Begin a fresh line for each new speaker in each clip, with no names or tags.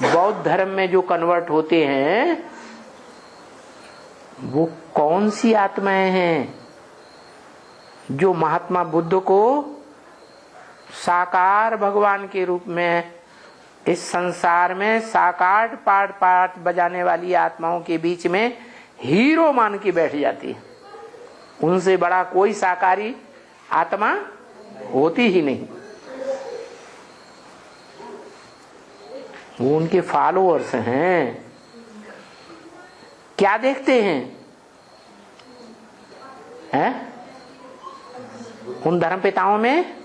बौद्ध धर्म में जो कन्वर्ट होते हैं वो कौन सी आत्माएं हैं जो महात्मा बुद्ध को साकार भगवान के रूप में इस संसार में साकार पाठ बजाने वाली आत्माओं के बीच में हीरो मान के बैठ जाती है। उनसे बड़ा कोई साकारी आत्मा होती ही नहीं। वो उनके फॉलोअर्स हैं। क्या देखते हैं उन धर्मपिताओं में?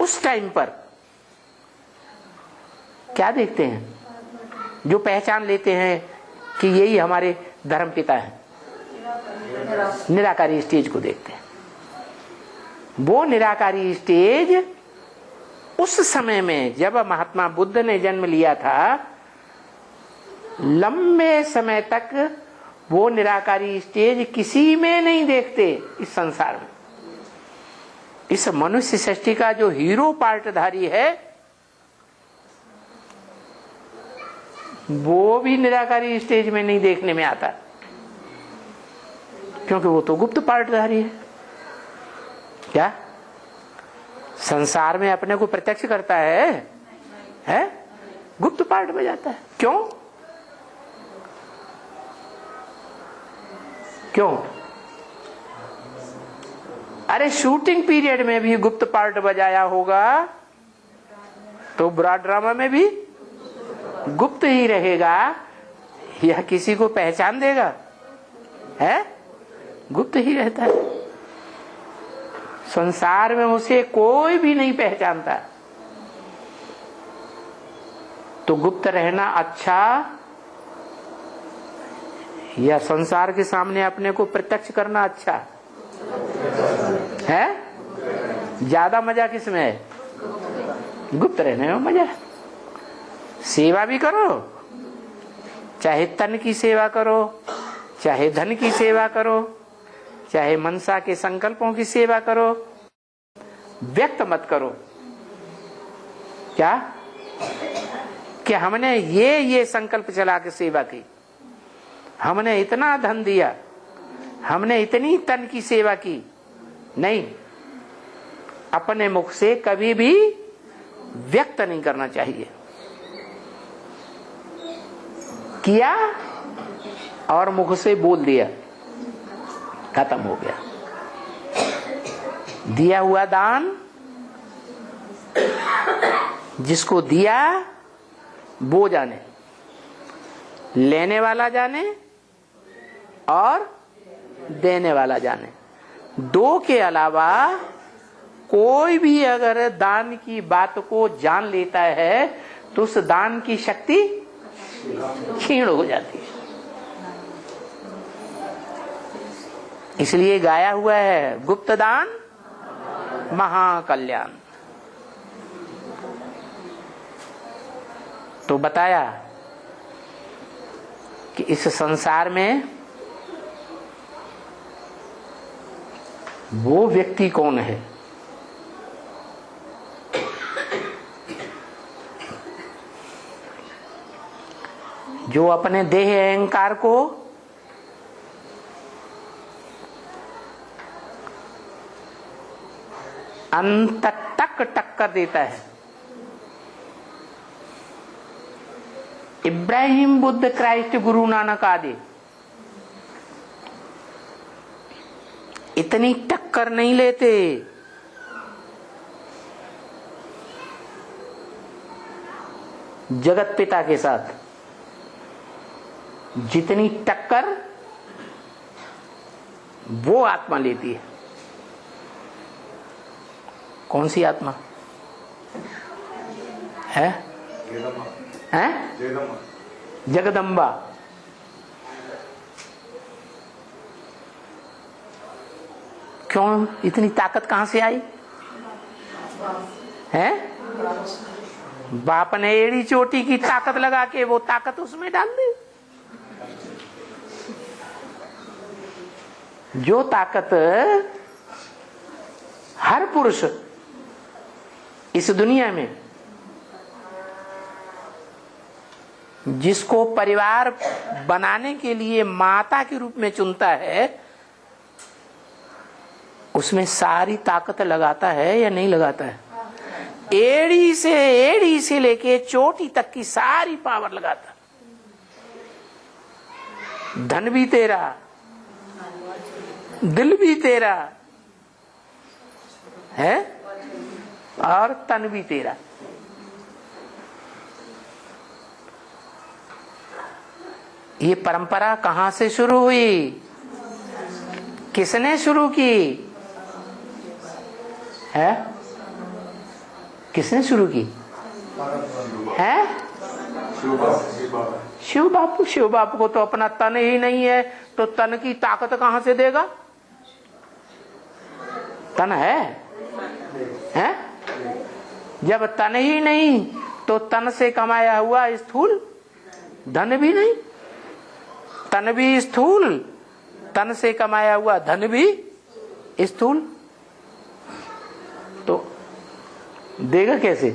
उस टाइम पर क्या देखते हैं जो पहचान लेते हैं कि यही हमारे धर्मपिता हैं? निराकारी स्टेज को देखते हैं। वो निराकारी स्टेज उस समय में जब महात्मा बुद्ध ने जन्म लिया था, लंबे समय तक वो निराकारी स्टेज किसी में नहीं देखते। इस संसार में इस मनुष्य सृष्टि का जो हीरो पार्टधारी है वो भी निराकारी स्टेज में नहीं देखने में आता, क्योंकि वो तो गुप्त पार्टधारी है। क्या संसार में अपने को प्रत्यक्ष करता है? गुप्त पार्ट में जाता है। क्यों? अरे शूटिंग पीरियड में भी गुप्त पार्ट बजाया होगा तो ब्रॉड ड्रामा में भी गुप्त ही रहेगा। यह किसी को पहचान देगा? है गुप्त ही रहता है। संसार में उसे कोई भी नहीं पहचानता। तो गुप्त रहना अच्छा या संसार के सामने अपने को प्रत्यक्ष करना अच्छा है? ज्यादा मजा किसमें है? गुप्त रहने में मजा है। सेवा भी करो, चाहे तन की सेवा करो, चाहे धन की सेवा करो, चाहे मनसा के संकल्पों की सेवा करो, व्यक्त मत करो। क्या कि हमने ये संकल्प चला के सेवा की, हमने इतना धन दिया, हमने इतनी तन की सेवा की। नहीं, अपने मुख से कभी भी व्यक्त नहीं करना चाहिए। किया और मुख से बोल दिया, खत्म हो गया। दिया हुआ दान जिसको दिया वो जाने, लेने वाला जाने और देने वाला जाने। दो के अलावा कोई भी अगर दान की बात को जान लेता है तो उस दान की शक्ति क्षीण हो जाती है। इसलिए गाया हुआ है गुप्त दान महाकल्याण। तो बताया कि इस संसार में वो व्यक्ति कौन है जो अपने देह अहंकार को अंत तक टक्कर देता है। इब्राहिम, बुद्ध, क्राइस्ट, गुरु नानक आदि इतनी टक्कर नहीं लेते। जगत पिता के साथ जितनी टक्कर वो आत्मा लेती है। कौन सी आत्मा है? जगदम्बा। क्यों? इतनी ताकत कहां से आई है? बाप ने एड़ी चोटी की ताकत लगा के वो ताकत उसमें डाल दी। जो ताकत हर पुरुष इस दुनिया में जिसको परिवार बनाने के लिए माता के रूप में चुनता है, उसमें सारी ताकत लगाता है या नहीं लगाता है? एड़ी से लेके चोटी तक की सारी पावर लगाता। धन भी तेरा, दिल भी तेरा है और तन भी तेरा। ये परंपरा कहां से शुरू हुई? किसने शुरू की है? किसने शुरू की है? शिव बापू। शिव बापू को तो अपना तन ही नहीं है, तो तन की ताकत कहां से देगा? तन है? जब तन ही नहीं तो तन से कमाया हुआ स्थूल धन भी नहीं, तन भी स्थूल, तन से कमाया हुआ धन भी स्थूल, तो देगा कैसे?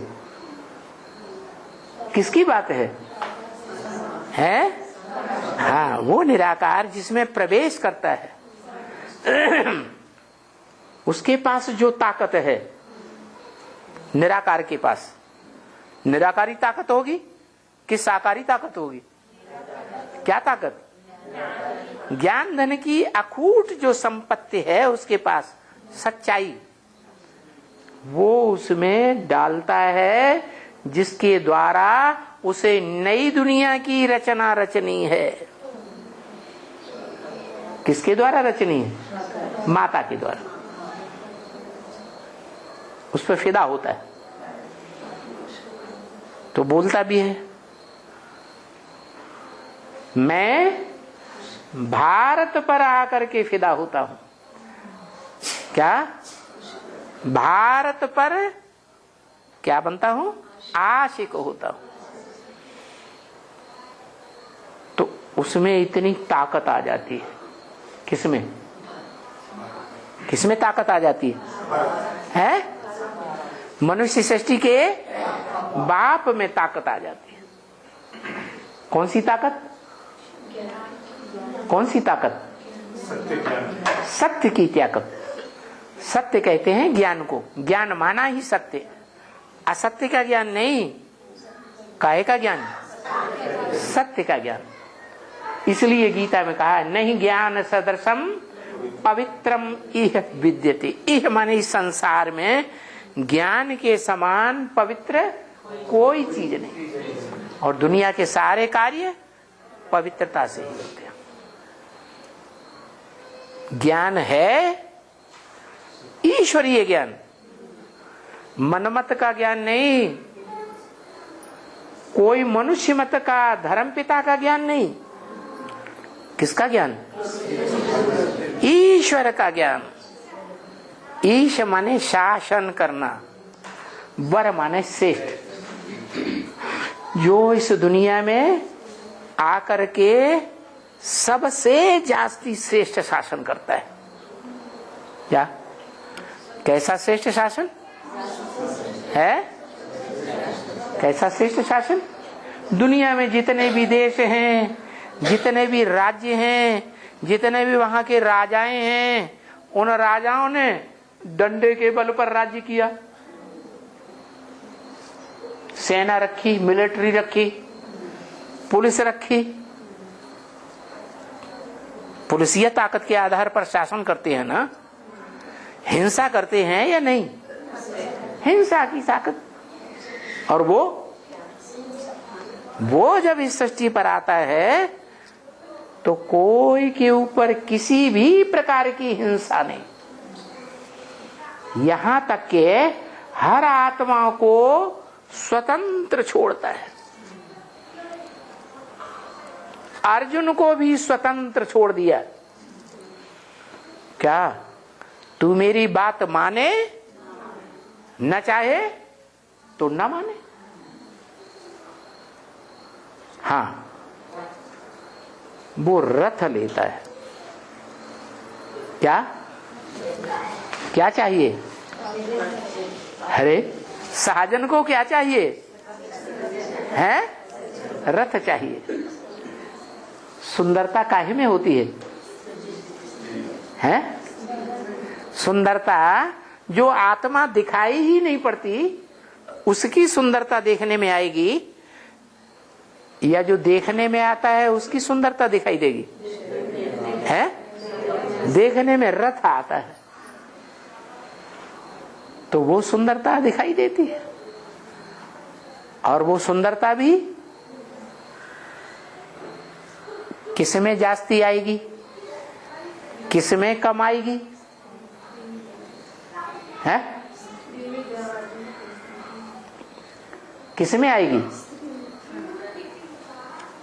किसकी बात है? हाँ, वो निराकार जिसमें प्रवेश करता है उसके पास जो ताकत है, निराकार के पास निराकारी ताकत होगी कि साकारी ताकत होगी? क्या ताकत? ज्ञान धन की अखूट जो संपत्ति है उसके पास, सच्चाई, वो उसमें डालता है, जिसके द्वारा उसे नई दुनिया की रचना रचनी है। किसके द्वारा रचनी है? माता के द्वारा। उस पर फिदा होता है तो बोलता भी है, मैं भारत पर आकर के फिदा होता हूं। क्या? भारत पर क्या बनता हूं? आशिक होता हूं। तो उसमें इतनी ताकत आ जाती है। किसमें? किसमें ताकत आ जाती है? मनुष्य सृष्टि के बाप में ताकत आ जाती है। कौन सी ताकत? कौन सी ताकत? सत्य की ताकत। सत्य कहते हैं ज्ञान को। ज्ञान माना ही सत्य, असत्य का ज्ञान नहीं। काहे का ज्ञान? सत्य का ज्ञान। इसलिए गीता में कहा, नहीं ज्ञान सदृशम पवित्रम इह विद्यते। इह माने इस संसार में ज्ञान के समान पवित्र कोई चीज नहीं, और दुनिया के सारे कार्य पवित्रता से ही होते हैं। ज्ञान है ईश्वरीय ज्ञान, मनमत का ज्ञान नहीं, कोई मनुष्य मत का, धर्मपिता का ज्ञान नहीं। किसका ज्ञान? ईश्वर का ज्ञान। ईश माने शासन करना, वर माने श्रेष्ठ, जो इस दुनिया में आकर के सबसे जास्ती श्रेष्ठ शासन करता है। क्या? कैसा श्रेष्ठ शासन है? कैसा श्रेष्ठ शासन? दुनिया में जितने भी देश हैं, जितने भी राज्य हैं, जितने भी वहां के राजाएं हैं, उन राजाओं ने डंडे के बल पर राज्य किया। सेना रखी, मिलिट्री रखी, पुलिस रखी। पुलिसिया ताकत के आधार पर शासन करते हैं ना, हिंसा करते हैं या नहीं? हिंसा की ताकत। और वो जब इस सृष्टि पर आता है तो कोई के ऊपर किसी भी प्रकार की हिंसा नहीं, यहां तक के हर आत्मा को स्वतंत्र छोड़ता है। अर्जुन को भी स्वतंत्र छोड़ दिया। क्या? तू मेरी बात माने, न चाहे तो न माने। हाँ, वो रथ लेता है। क्या? क्या चाहिए? अरे सहजन को क्या चाहिए? है रथ चाहिए। सुंदरता काहे में होती है? हैं? सुंदरता जो आत्मा दिखाई ही नहीं पड़ती उसकी सुंदरता देखने में आएगी, या जो देखने में आता है उसकी सुंदरता दिखाई देगी? है? देखने में रथ आता है तो वो सुंदरता दिखाई देती है, और वो सुंदरता भी किसमें जास्ती आएगी, किसमें कम आएगी? है? किसमें आएगी?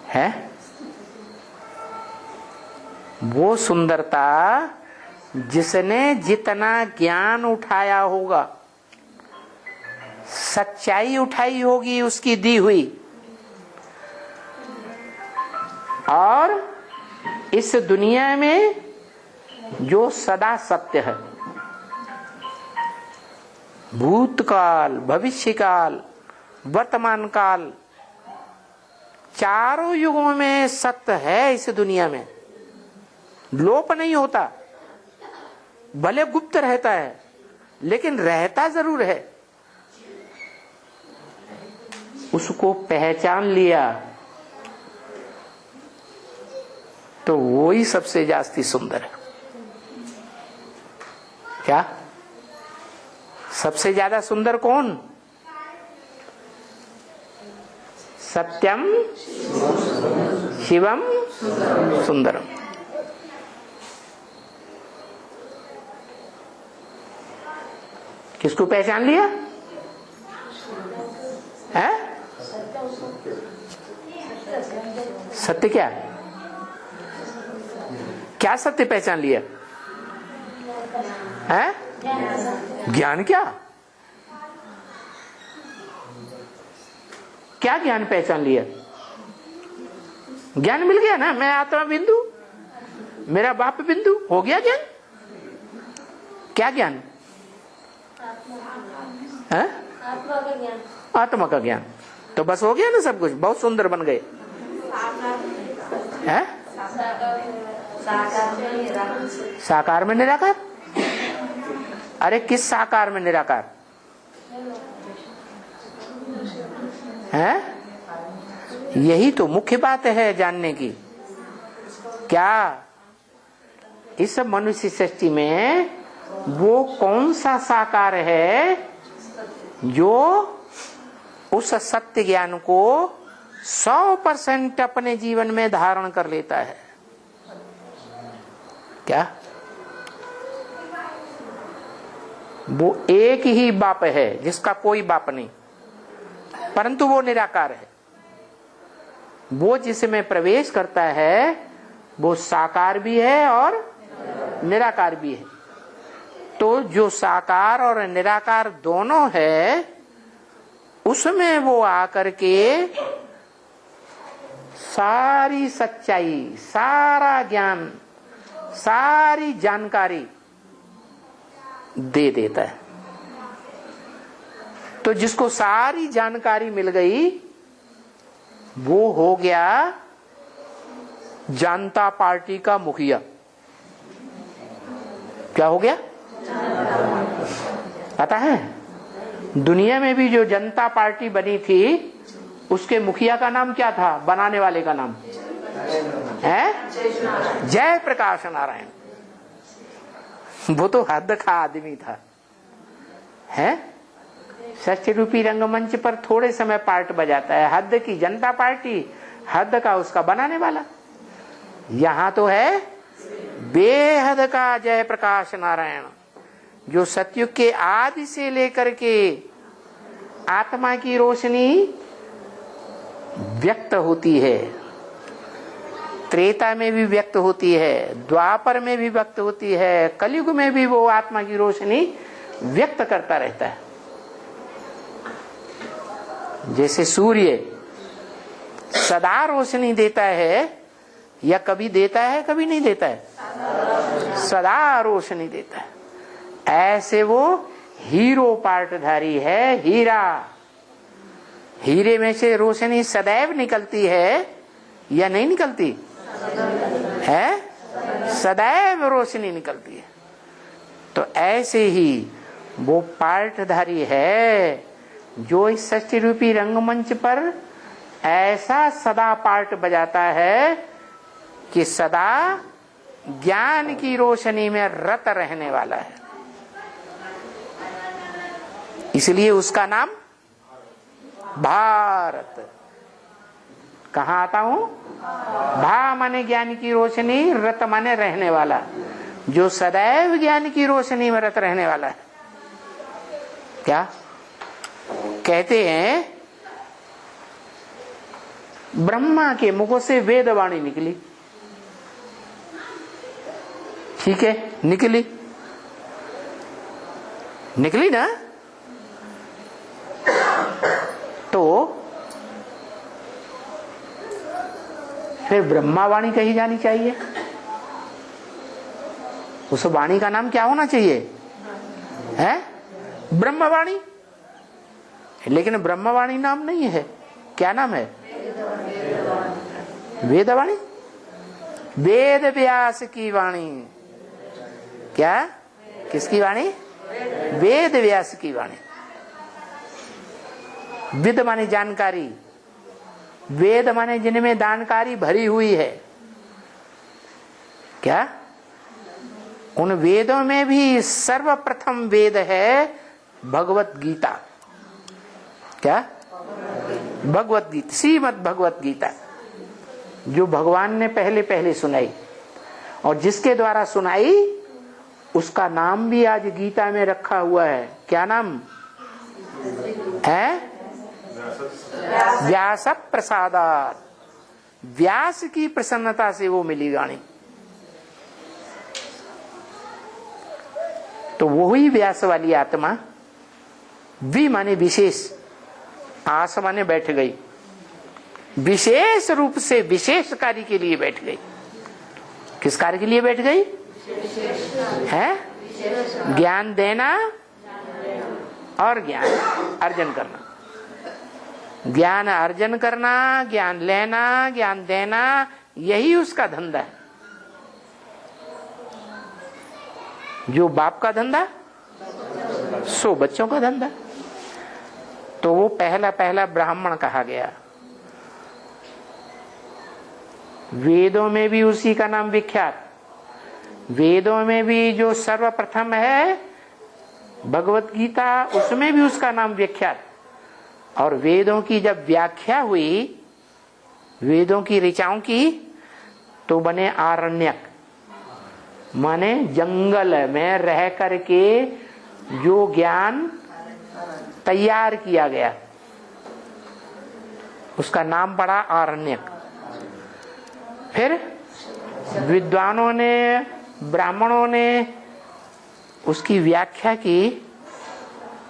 है? वो सुंदरता जिसने जितना ज्ञान उठाया होगा, सच्चाई उठाई होगी उसकी दी हुई, और इस दुनिया में जो सदा सत्य है, भूतकाल, भविष्यकाल, वर्तमान काल, चारों युगों में सत्य है। इस दुनिया में लोप नहीं होता, भले गुप्त रहता है लेकिन रहता जरूर है। उसको पहचान लिया तो वो ही सबसे जास्ती सुंदर है। क्या? सबसे ज्यादा सुंदर कौन? सत्यम शिवम सुंदरम। किसको पहचान लिया है? सत्य क्या? क्या सत्य पहचान लिया है? ज्ञान। क्या क्या ज्ञान पहचान लिया? ज्ञान मिल गया ना, मैं आत्मा बिंदु, मेरा बाप बिंदु, हो गया ज्ञान। क्या ज्ञान है? आत्मा का ज्ञान। तो बस हो गया ना सब कुछ, बहुत सुंदर बन गए हैं? साकार में निराकार। अरे किस साकार में निराकार है? यही तो मुख्य बात है जानने की। क्या इस मनुष्य सृष्टि में वो कौन सा साकार है जो उस सत्य ज्ञान को 100% अपने जीवन में धारण कर लेता है? क्या? वो एक ही बाप है जिसका कोई बाप नहीं, परंतु वो निराकार है। वो जिसमें प्रवेश करता है वो साकार भी है और निराकार भी है। तो जो साकार और निराकार दोनों है उसमें वो आकर के सारी सच्चाई, सारा ज्ञान, सारी जानकारी दे देता है। तो जिसको सारी जानकारी मिल गई वो हो गया जनता पार्टी का मुखिया। क्या हो गया पता है? दुनिया में भी जो जनता पार्टी बनी थी उसके मुखिया का नाम क्या था? बनाने वाले का नाम है जय प्रकाश नारायण। वो तो हद का आदमी था। है सत्य रूपी रंगमंच पर थोड़े समय पार्ट बजाता है, हद की जनता पार्टी, हद का उसका बनाने वाला। यहां तो है बेहद का जय प्रकाश नारायण, जो सतयुग के आदि से लेकर के आत्मा की रोशनी व्यक्त होती है, त्रेता में भी व्यक्त होती है, द्वापर में भी व्यक्त होती है, कलयुग में भी वो आत्मा की रोशनी व्यक्त करता रहता है। जैसे सूर्य सदा रोशनी देता है, या कभी देता है कभी नहीं देता है, सदा रोशनी देता है, ऐसे वो हीरो पार्टधारी है। हीरा हीरे में से रोशनी सदैव निकलती है या नहीं निकलती है? सदैव रोशनी निकलती है। तो ऐसे ही वो पार्टधारी है जो इस षष्ठी रूपी रंगमंच पर ऐसा सदा पार्ट बजाता है कि सदा ज्ञान की रोशनी में रत रहने वाला है। इसलिए उसका नाम भारत। कहां आता हूं? भा माने ज्ञान की रोशनी, रत माने रहने वाला, जो सदैव ज्ञान की रोशनी में रत रहने वाला है। क्या कहते हैं? ब्रह्मा के मुखों से वेदवाणी निकली, ठीक है, निकली ना? तो फिर ब्रह्मावाणी कही जानी चाहिए। उस वाणी का नाम क्या होना चाहिए? है ब्रह्मवाणी। लेकिन ब्रह्मवाणी नाम नहीं है, क्या नाम है? वेदवाणी। वेद व्यास की वाणी। क्या? किसकी वाणी? वेद व्यास की वाणी। विद माने जानकारी, वेद माने जिनमें जानकारी भरी हुई है। क्या? उन वेदों में भी सर्वप्रथम वेद है भगवत गीता। क्या? भगवत गीता, श्रीमद् भगवत गीता, जो भगवान ने पहले पहले सुनाई, और जिसके द्वारा सुनाई उसका नाम भी आज गीता में रखा हुआ है। क्या नाम है? व्यास प्रसादात। व्यास की प्रसन्नता से वो मिली वाणी। तो वही व्यास वाली आत्मा, वी माने विशेष, आस माने बैठ गई, विशेष रूप से विशेष कार्य के लिए बैठ गई। किस कार्य के लिए बैठ गई? है ज्ञान देना और ज्ञान अर्जन करना। ज्ञान अर्जन करना, ज्ञान लेना, ज्ञान देना, यही उसका धंधा है। जो बाप का धंधा सो बच्चों का धंधा। तो वो पहला पहला ब्राह्मण कहा गया। वेदों में भी उसी का नाम विख्यात। वेदों में भी जो सर्वप्रथम है भगवत गीता, उसमें भी उसका नाम विख्यात। और वेदों की जब व्याख्या हुई, वेदों की ऋचाओं की, तो बने आरण्यक, माने जंगल में रह करके जो ज्ञान तैयार किया गया, उसका नाम पड़ा आरण्यक। फिर विद्वानों ने, ब्राह्मणों ने उसकी व्याख्या की,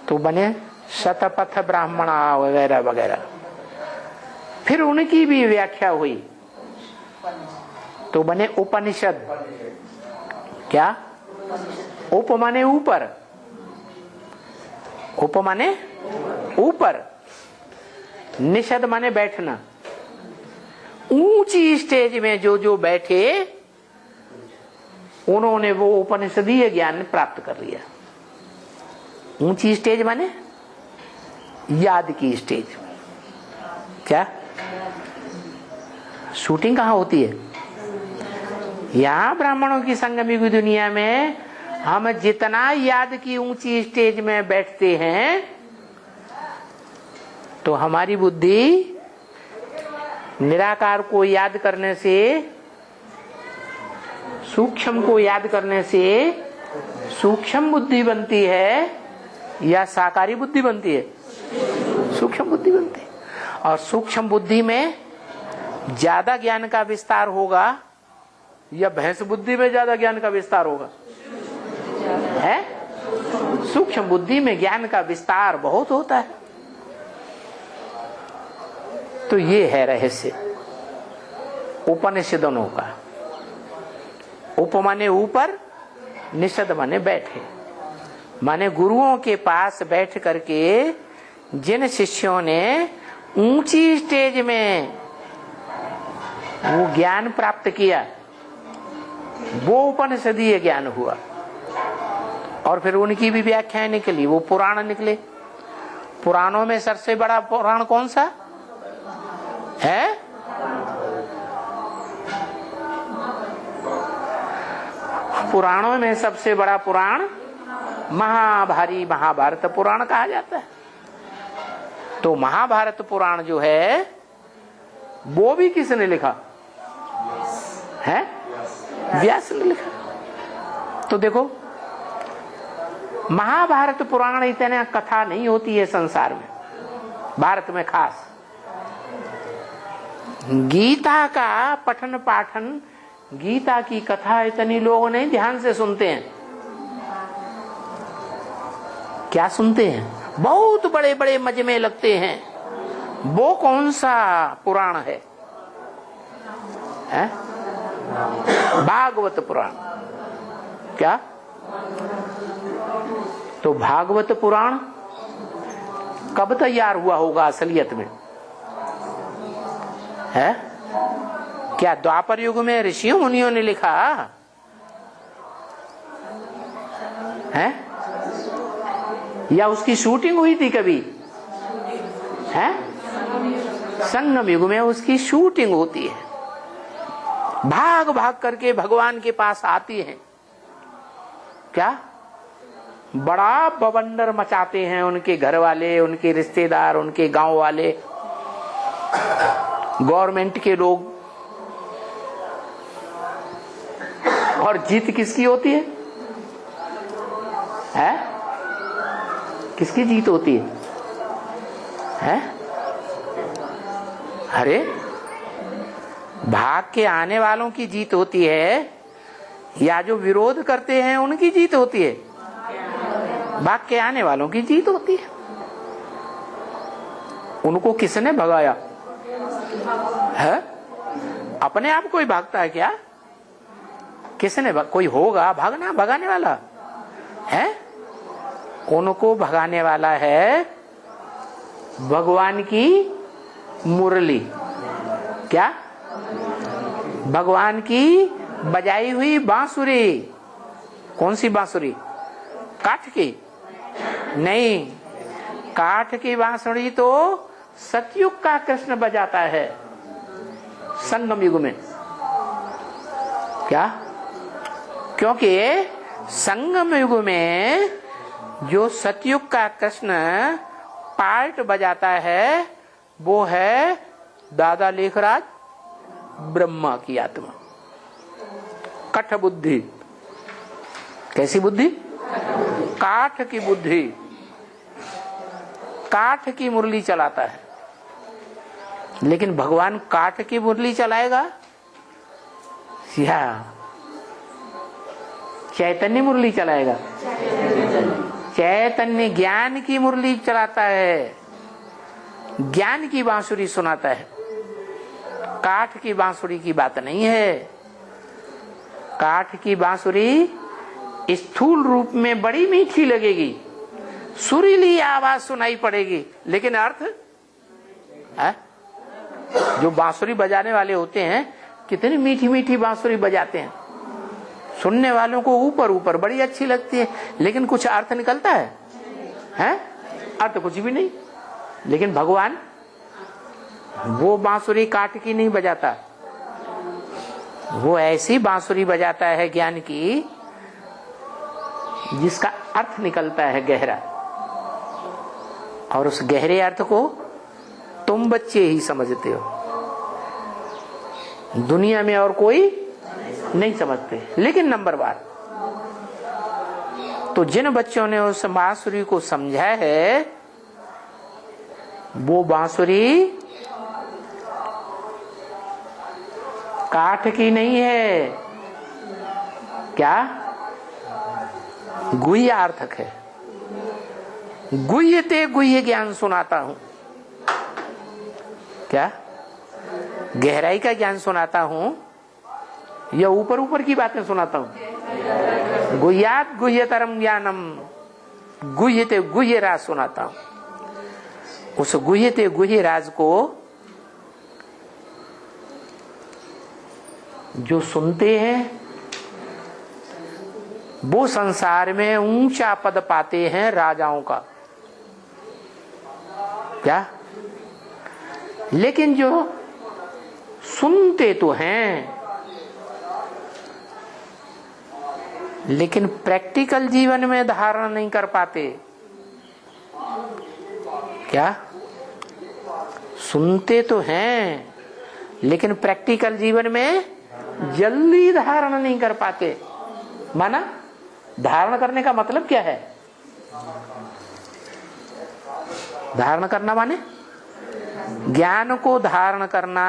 तो बने शतपथ ब्राह्मणा वगैरह वगैरह। फिर उनकी भी व्याख्या हुई, तो बने उपनिषद। क्या? उप माने ऊपर, उप माने ऊपर, निषद माने बैठना। ऊंची स्टेज में जो जो बैठे, उन्होंने वो उपनिषदीय ज्ञान प्राप्त कर लिया। ऊंची स्टेज माने याद की स्टेज। क्या? शूटिंग कहाँ होती है? यहाँ ब्राह्मणों की संगमी की दुनिया में हम जितना याद की ऊंची स्टेज में बैठते हैं, तो हमारी बुद्धि निराकार को याद करने से, सूक्ष्म को याद करने से सूक्ष्म बुद्धि बनती है या साकारी बुद्धि बनती है? सूक्ष्म बुद्धि बनती है। और सूक्ष्म बुद्धि में ज्यादा ज्ञान का विस्तार होगा या भैंस बुद्धि में ज्यादा ज्ञान का विस्तार होगा? है? सूक्ष्म बुद्धि में ज्ञान का विस्तार बहुत होता है। तो ये है रहस्य उपनिषदों का। उप माने ऊपर, निषद माने बैठे, माने गुरुओं के पास बैठ करके जिन शिष्यों ने ऊंची स्टेज में वो ज्ञान प्राप्त किया, वो उपनिषदीय ज्ञान हुआ। और फिर उनकी भी व्याख्याएं निकली, वो पुराण निकले। पुराणों में सबसे बड़ा पुराण कौन सा है? पुराणों में सबसे बड़ा पुराण महाभारी महाभारत पुराण कहा जाता है। तो महाभारत पुराण जो है वो भी किसने लिखा है? व्यास ने लिखा। तो देखो, महाभारत पुराण इतने कथा नहीं होती है संसार में, भारत में खास। गीता का पठन पाठन, गीता की कथा इतनी लोग नहीं ध्यान से सुनते हैं। क्या सुनते हैं? बहुत बड़े बड़े मजमे लगते हैं। वो कौन सा पुराण है? भागवत पुराण। क्या? तो भागवत पुराण कब तैयार हुआ होगा असलियत में? है क्या द्वापर युग में ऋषियों मुनियों ने लिखा है? या उसकी शूटिंग हुई थी कभी? है संगम युग में उसकी शूटिंग होती है। भाग भाग करके भगवान के पास आती है। क्या बड़ा बवंडर मचाते हैं उनके घर वाले, उनके रिश्तेदार, उनके गांव वाले, गवर्नमेंट के लोग। और जीत किसकी होती है? किसकी जीत होती है? अरे भाग के आने वालों की जीत होती है या जो विरोध करते हैं उनकी जीत होती है? भाग के आने वालों की जीत होती है। उनको किसने भगाया है? अपने आप कोई भागता है क्या? किसने कोई होगा भागना भगाने वाला है? उनको भगाने वाला है भगवान की मुरली। क्या? भगवान की बजाई हुई बांसुरी। कौन सी बांसुरी? काठ की नहीं, काठ की बांसुरी तो सतयुग का कृष्ण बजाता है संगम युग में। क्या? क्योंकि संगम युग में जो सतयुग का कृष्ण पार्ट बजाता है वो है दादा लेखराज ब्रह्मा की आत्मा। कठ बुद्धि। कैसी बुद्धि? काठ की बुद्धि। काठ की मुरली चलाता है। लेकिन भगवान काठ की मुरली चलाएगा या चैतन्य मुरली चलाएगा? चैतन्य ज्ञान की मुरली चलाता है, ज्ञान की बांसुरी सुनाता है। काठ की बांसुरी की बात नहीं है। काठ की बांसुरी स्थूल रूप में बड़ी मीठी लगेगी, सुरीली आवाज सुनाई पड़ेगी, लेकिन अर्थ है? जो बांसुरी बजाने वाले होते हैं कितनी मीठी मीठी बांसुरी बजाते हैं, सुनने वालों को ऊपर ऊपर बड़ी अच्छी लगती है, लेकिन कुछ अर्थ निकलता है? अर्थ कुछ भी नहीं। लेकिन भगवान वो बांसुरी काठ की नहीं बजाता, वो ऐसी बांसुरी बजाता है ज्ञान की जिसका अर्थ निकलता है गहरा। और उस गहरे अर्थ को तुम बच्चे ही समझते हो, दुनिया में और कोई नहीं समझते। लेकिन नंबर बार तो जिन बच्चों ने उस बांसुरी को समझा है वो बांसुरी काठ की नहीं है। क्या? गुह्यार्थक है। गुह्य ते गुह्य ज्ञान सुनाता हूं। क्या? गहराई का ज्ञान सुनाता हूं या ऊपर ऊपर की बातें सुनाता हूं? गुह्यात गुह्यतरम ज्ञानम, गुह्य ते गुह्य राज सुनाता हूं। उस गुह्य ते गुह्य राज को जो सुनते हैं वो संसार में ऊंचा पद पाते हैं राजाओं का। क्या? लेकिन जो सुनते तो हैं लेकिन प्रैक्टिकल जीवन में धारण नहीं कर पाते। क्या? सुनते तो हैं लेकिन प्रैक्टिकल जीवन में जल्दी धारण नहीं कर पाते। माना धारण करने का मतलब क्या है? धारण करना माने ज्ञान को धारण करना,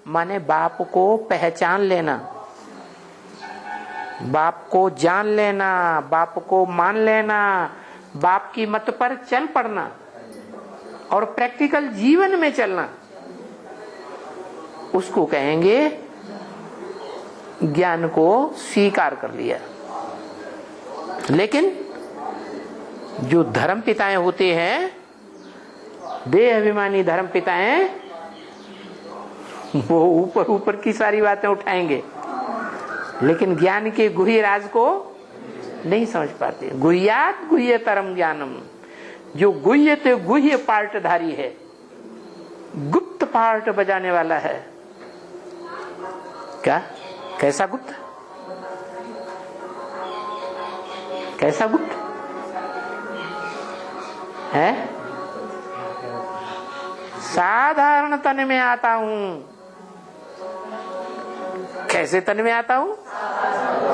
माने बाप को पहचान लेना, बाप को जान लेना, बाप को मान लेना, बाप की मत पर चल पड़ना और प्रैक्टिकल जीवन में चलना, उसको कहेंगे ज्ञान को स्वीकार कर लिया। लेकिन जो धर्म पिताएं होते हैं, देह अभिमानी धर्म पिताएं, वो ऊपर ऊपर की सारी बातें उठाएंगे लेकिन ज्ञान के गुह्य राज को नहीं समझ पाते। गुह्यात गुह्यतरम ज्ञानम, जो गुह्य ते गुह्य पार्टधारी है, गुप्त पार्ट बजाने वाला है। क्या? कैसा गुप्त? कैसा गुप्त है? साधारण तन में आता हूं। कैसे तन में आता हूं?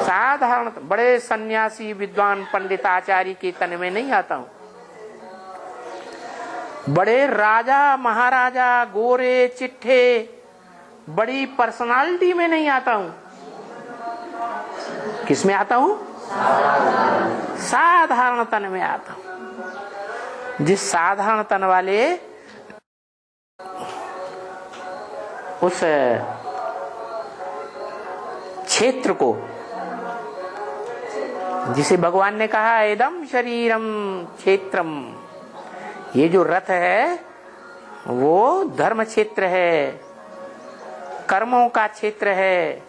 साधारण, बड़े सन्यासी विद्वान पंडित आचार्य के तन में नहीं आता हूं। बड़े राजा महाराजा गोरे चिट्ठे बड़ी पर्सनालिटी में नहीं आता हूं। किस में आता हूं? साधारण तन में आता हूं। जिस साधारण तन वाले उस क्षेत्र को, जिसे भगवान ने कहा इदम शरीरम क्षेत्रम, ये जो रथ है वो धर्म क्षेत्र है, कर्मों का क्षेत्र है।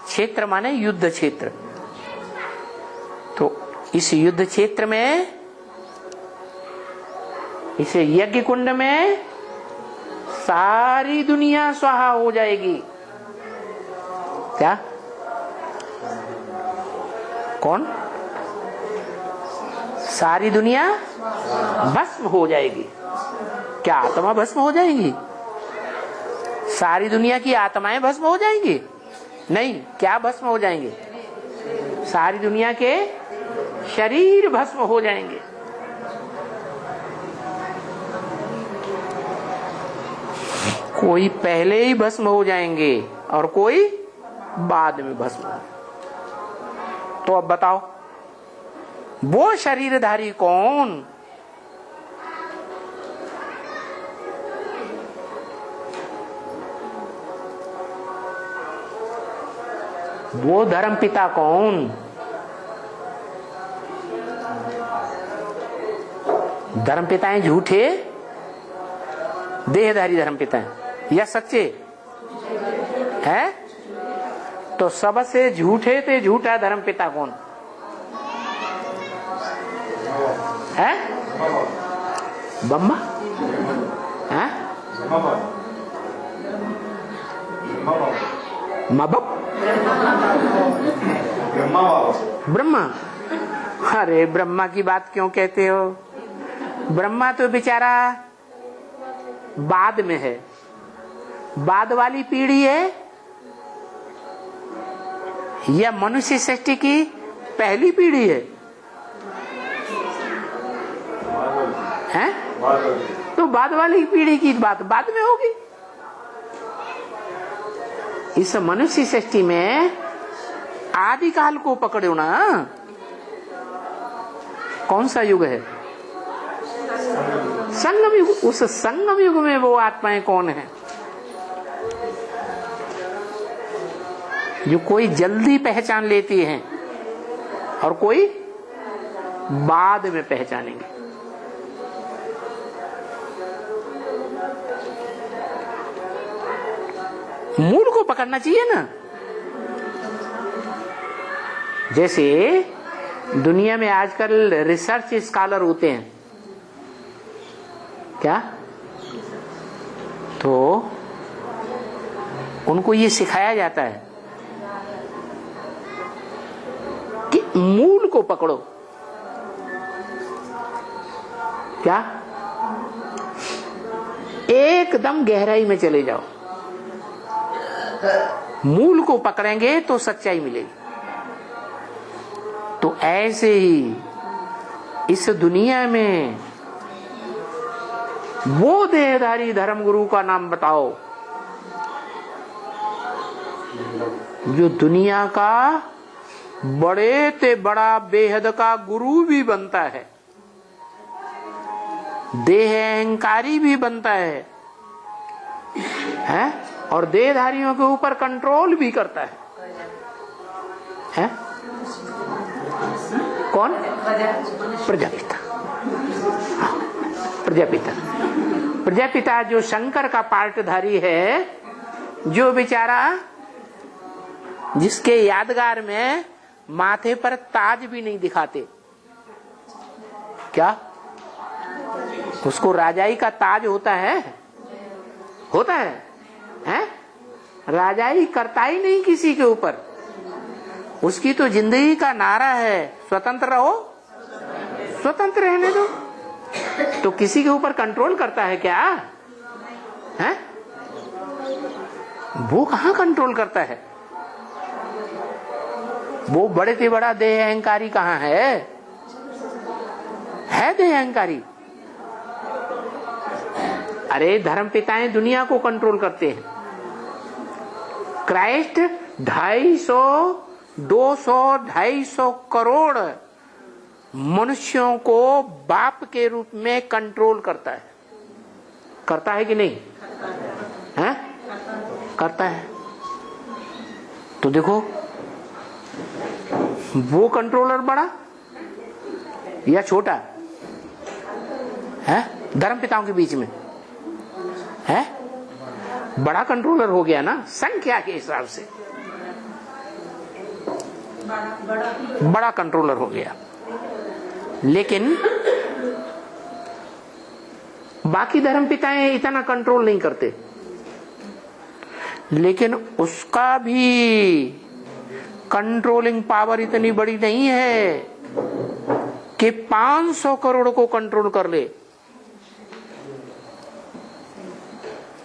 क्षेत्र माने युद्ध क्षेत्र। तो इस युद्ध क्षेत्र में, इस यज्ञ कुंड में सारी दुनिया स्वाहा हो जाएगी। क्या? कौन? सारी दुनिया भस्म हो जाएगी। क्या आत्मा भस्म हो जाएगी? सारी दुनिया की आत्माएं भस्म हो जाएंगी? नहीं। क्या भस्म हो जाएंगे? सारी दुनिया के शरीर भस्म हो जाएंगे। कोई पहले ही भस्म हो जाएंगे और कोई बाद में भस्म। तो अब बताओ वो शरीरधारी कौन? वो धर्म पिता कौन? धर्म पिताएं झूठे, देहधारी धर्म पिताएं, या सच्चे हैं? तो सबसे झूठे ते झूठा धर्म पिता कौन है? ब्रह्मा है? ब्रह्मा। अरे ब्रह्मा की बात क्यों कहते हो? ब्रह्मा तो बेचारा बाद में है, बाद वाली पीढ़ी है या मनुष्य सृष्टि की पहली पीढ़ी है? हैं? तो बाद वाली पीढ़ी की बात बाद में होगी। इस मनुष्य सृष्टि में आदिकाल को पकड़ो ना। कौन सा युग है? संगम युग। उस संगम युग में वो आत्माएं कौन है जो कोई जल्दी पहचान लेती हैं और कोई बाद में पहचानेंगे? मूल को पकड़ना चाहिए ना। जैसे दुनिया में आजकल रिसर्च स्कॉलर होते हैं क्या, तो उनको ये सिखाया जाता है कि मूल को पकड़ो। क्या? एकदम गहराई में चले जाओ, मूल को पकड़ेंगे तो सच्चाई मिलेगी। तो ऐसे ही इस दुनिया में वो देहधारी धर्मगुरु का नाम बताओ जो दुनिया का बड़े ते बड़ा बेहद का गुरु भी बनता है, देह अहंकारी भी बनता है, और देहधारियों के ऊपर कंट्रोल भी करता है? कौन? प्रजापिता। प्रजापिता, प्रजापिता जो शंकर का पार्टधारी है, जो बेचारा जिसके यादगार में माथे पर ताज भी नहीं दिखाते। क्या उसको राजाई का ताज होता है? होता है, हैं? राजाई करता ही नहीं किसी के ऊपर। उसकी तो जिंदगी का नारा है स्वतंत्र रहो, स्वतंत्र रहने दो। तो किसी के ऊपर कंट्रोल करता है क्या? हैं? वो कहां कंट्रोल करता है? वो बड़े से बड़ा देह अहंकारी कहां है देह अहंकारी? अरे धर्म पिताएं दुनिया को कंट्रोल करते हैं। क्राइस्ट 250, 250 करोड़ मनुष्यों को बाप के रूप में कंट्रोल करता है। करता है कि नहीं? है? करता है। तो देखो वो कंट्रोलर बड़ा या छोटा है धर्म पिताओं के बीच में? है बड़ा कंट्रोलर हो गया ना संख्या के हिसाब से, बड़ा कंट्रोलर हो गया। लेकिन बाकी धर्म पिताएं इतना कंट्रोल नहीं करते। लेकिन उसका भी कंट्रोलिंग पावर इतनी बड़ी नहीं है कि 500 करोड़ को कंट्रोल कर ले।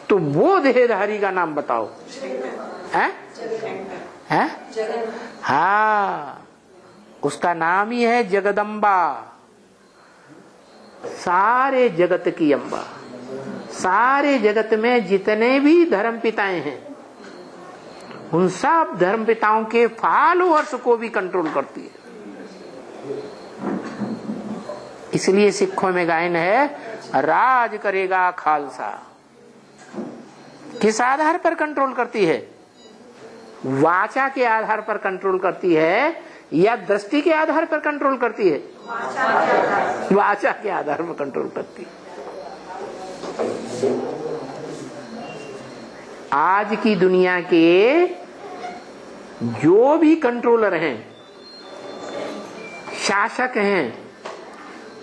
तो वो देहधारी का नाम बताओ। हैं? हाँ, उसका नाम ही है जगदम्बा, सारे जगत की अम्बा। सारे जगत में जितने भी धर्म पिताएं हैं उन सब धर्म पिताओं के फॉलोअर्स को भी कंट्रोल करती है। इसलिए सिखों में गायन है, राज करेगा खालसा। किस आधार पर कंट्रोल करती है? वाचा के आधार पर कंट्रोल करती है या दृष्टि के आधार पर कंट्रोल करती है? वाचा के आधार पर कंट्रोल करती है। आज की दुनिया के जो भी कंट्रोलर हैं, शासक हैं,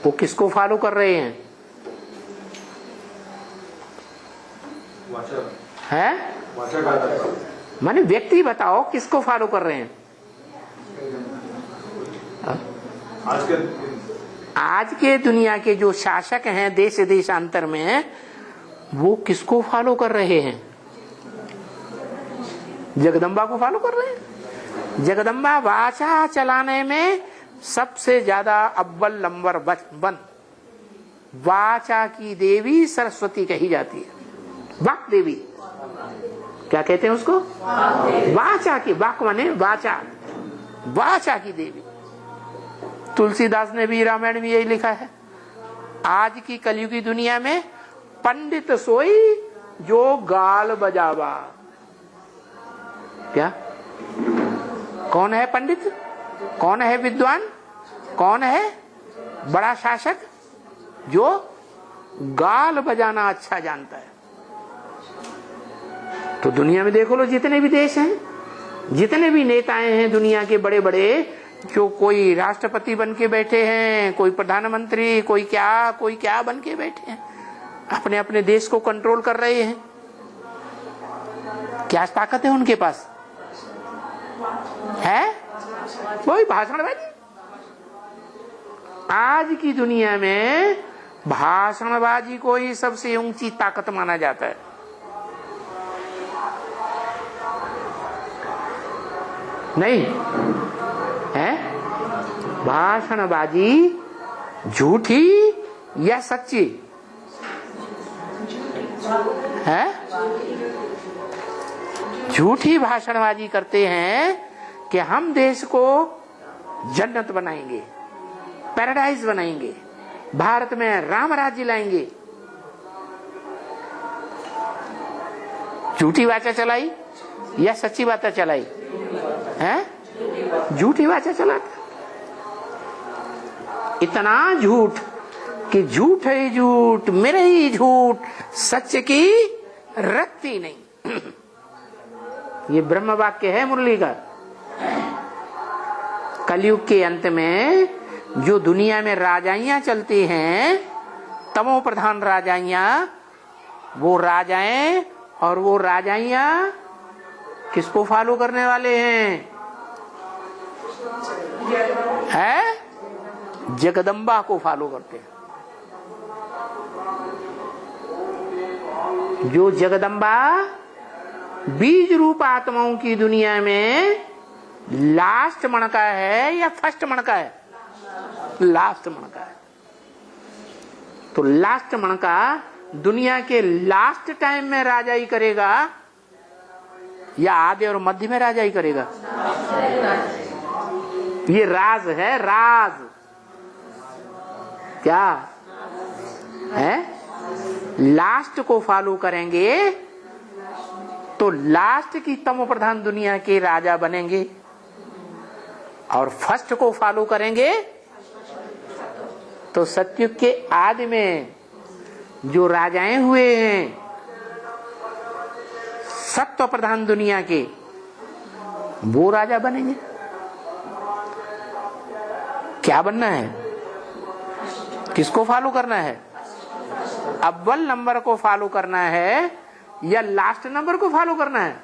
वो किसको फॉलो कर रहे हैं? है? माने व्यक्ति बताओ किसको फॉलो कर रहे हैं? आज के दुनिया के जो शासक हैं देश देशांतर में, वो किसको फॉलो कर रहे हैं? जगदम्बा को फॉलो कर रहे हैं। जगदम्बा वाचा चलाने में सबसे ज्यादा अव्वल नंबर 1 वाचा की देवी सरस्वती कही जाती है। वाक देवी क्या कहते हैं उसको? वाचा की, वाक माने वाचा, वाचा की देवी। तुलसीदास ने भी रामायण में यही लिखा है। आज की कलयुगी दुनिया में पंडित सोई जो गाल बजावा। क्या? कौन है पंडित? कौन है विद्वान? कौन है बड़ा शासक? जो गाल बजाना अच्छा जानता है। तो दुनिया में देखो लो, जितने भी देश हैं, जितने भी नेताएं हैं दुनिया के बड़े बड़े, जो कोई राष्ट्रपति बन के बैठे हैं, कोई प्रधानमंत्री, कोई क्या बन के बैठे हैं, अपने अपने देश को कंट्रोल कर रहे हैं। क्या ताकत है उनके पास? है वही भाषणबाजी। आज की दुनिया में भाषणबाजी को ही सबसे ऊंची ताकत माना जाता है। नहीं है? भाषणबाजी झूठी या सच्ची है? झूठी भाषणबाजी करते हैं कि हम देश को जन्नत बनाएंगे, पैराडाइज बनाएंगे, भारत में राम राज्य लाएंगे। झूठी वाचा चलाई या सच्ची बातें चलाई है? झूठी वाचा चलाता। इतना झूठ कि झूठ है झूठ, मेरे ही झूठ, सच की रत्ती नहीं। ये ब्रह्म वाक्य है मुरली का। कलयुग के अंत में जो दुनिया में राजाइयां चलती हैं, तमो प्रधान राजाइयां, वो राजाएं और वो राजाइयां किसको फॉलो करने वाले हैं? जगदम्बा को फॉलो करते हैं। जो जगदम्बा बीज रूप आत्माओं की दुनिया में लास्ट मणका है या फर्स्ट मणका है? लास्ट मणका है। तो लास्ट मणका दुनिया के लास्ट टाइम में राजाई करेगा या आदि और मध्य में राजाई करेगा? ये राज है, राज। क्या है? लास्ट को फॉलो करेंगे तो लास्ट की तमो प्रधान दुनिया के राजा बनेंगे, और फर्स्ट को फॉलो करेंगे तो सतयुग के आदि में जो राजाएं हुए हैं सत्व प्रधान दुनिया के, वो राजा बनेंगे। क्या बनना है? किसको फॉलो करना है? अव्वल नंबर को फॉलो करना है या लास्ट नंबर को फॉलो करना है?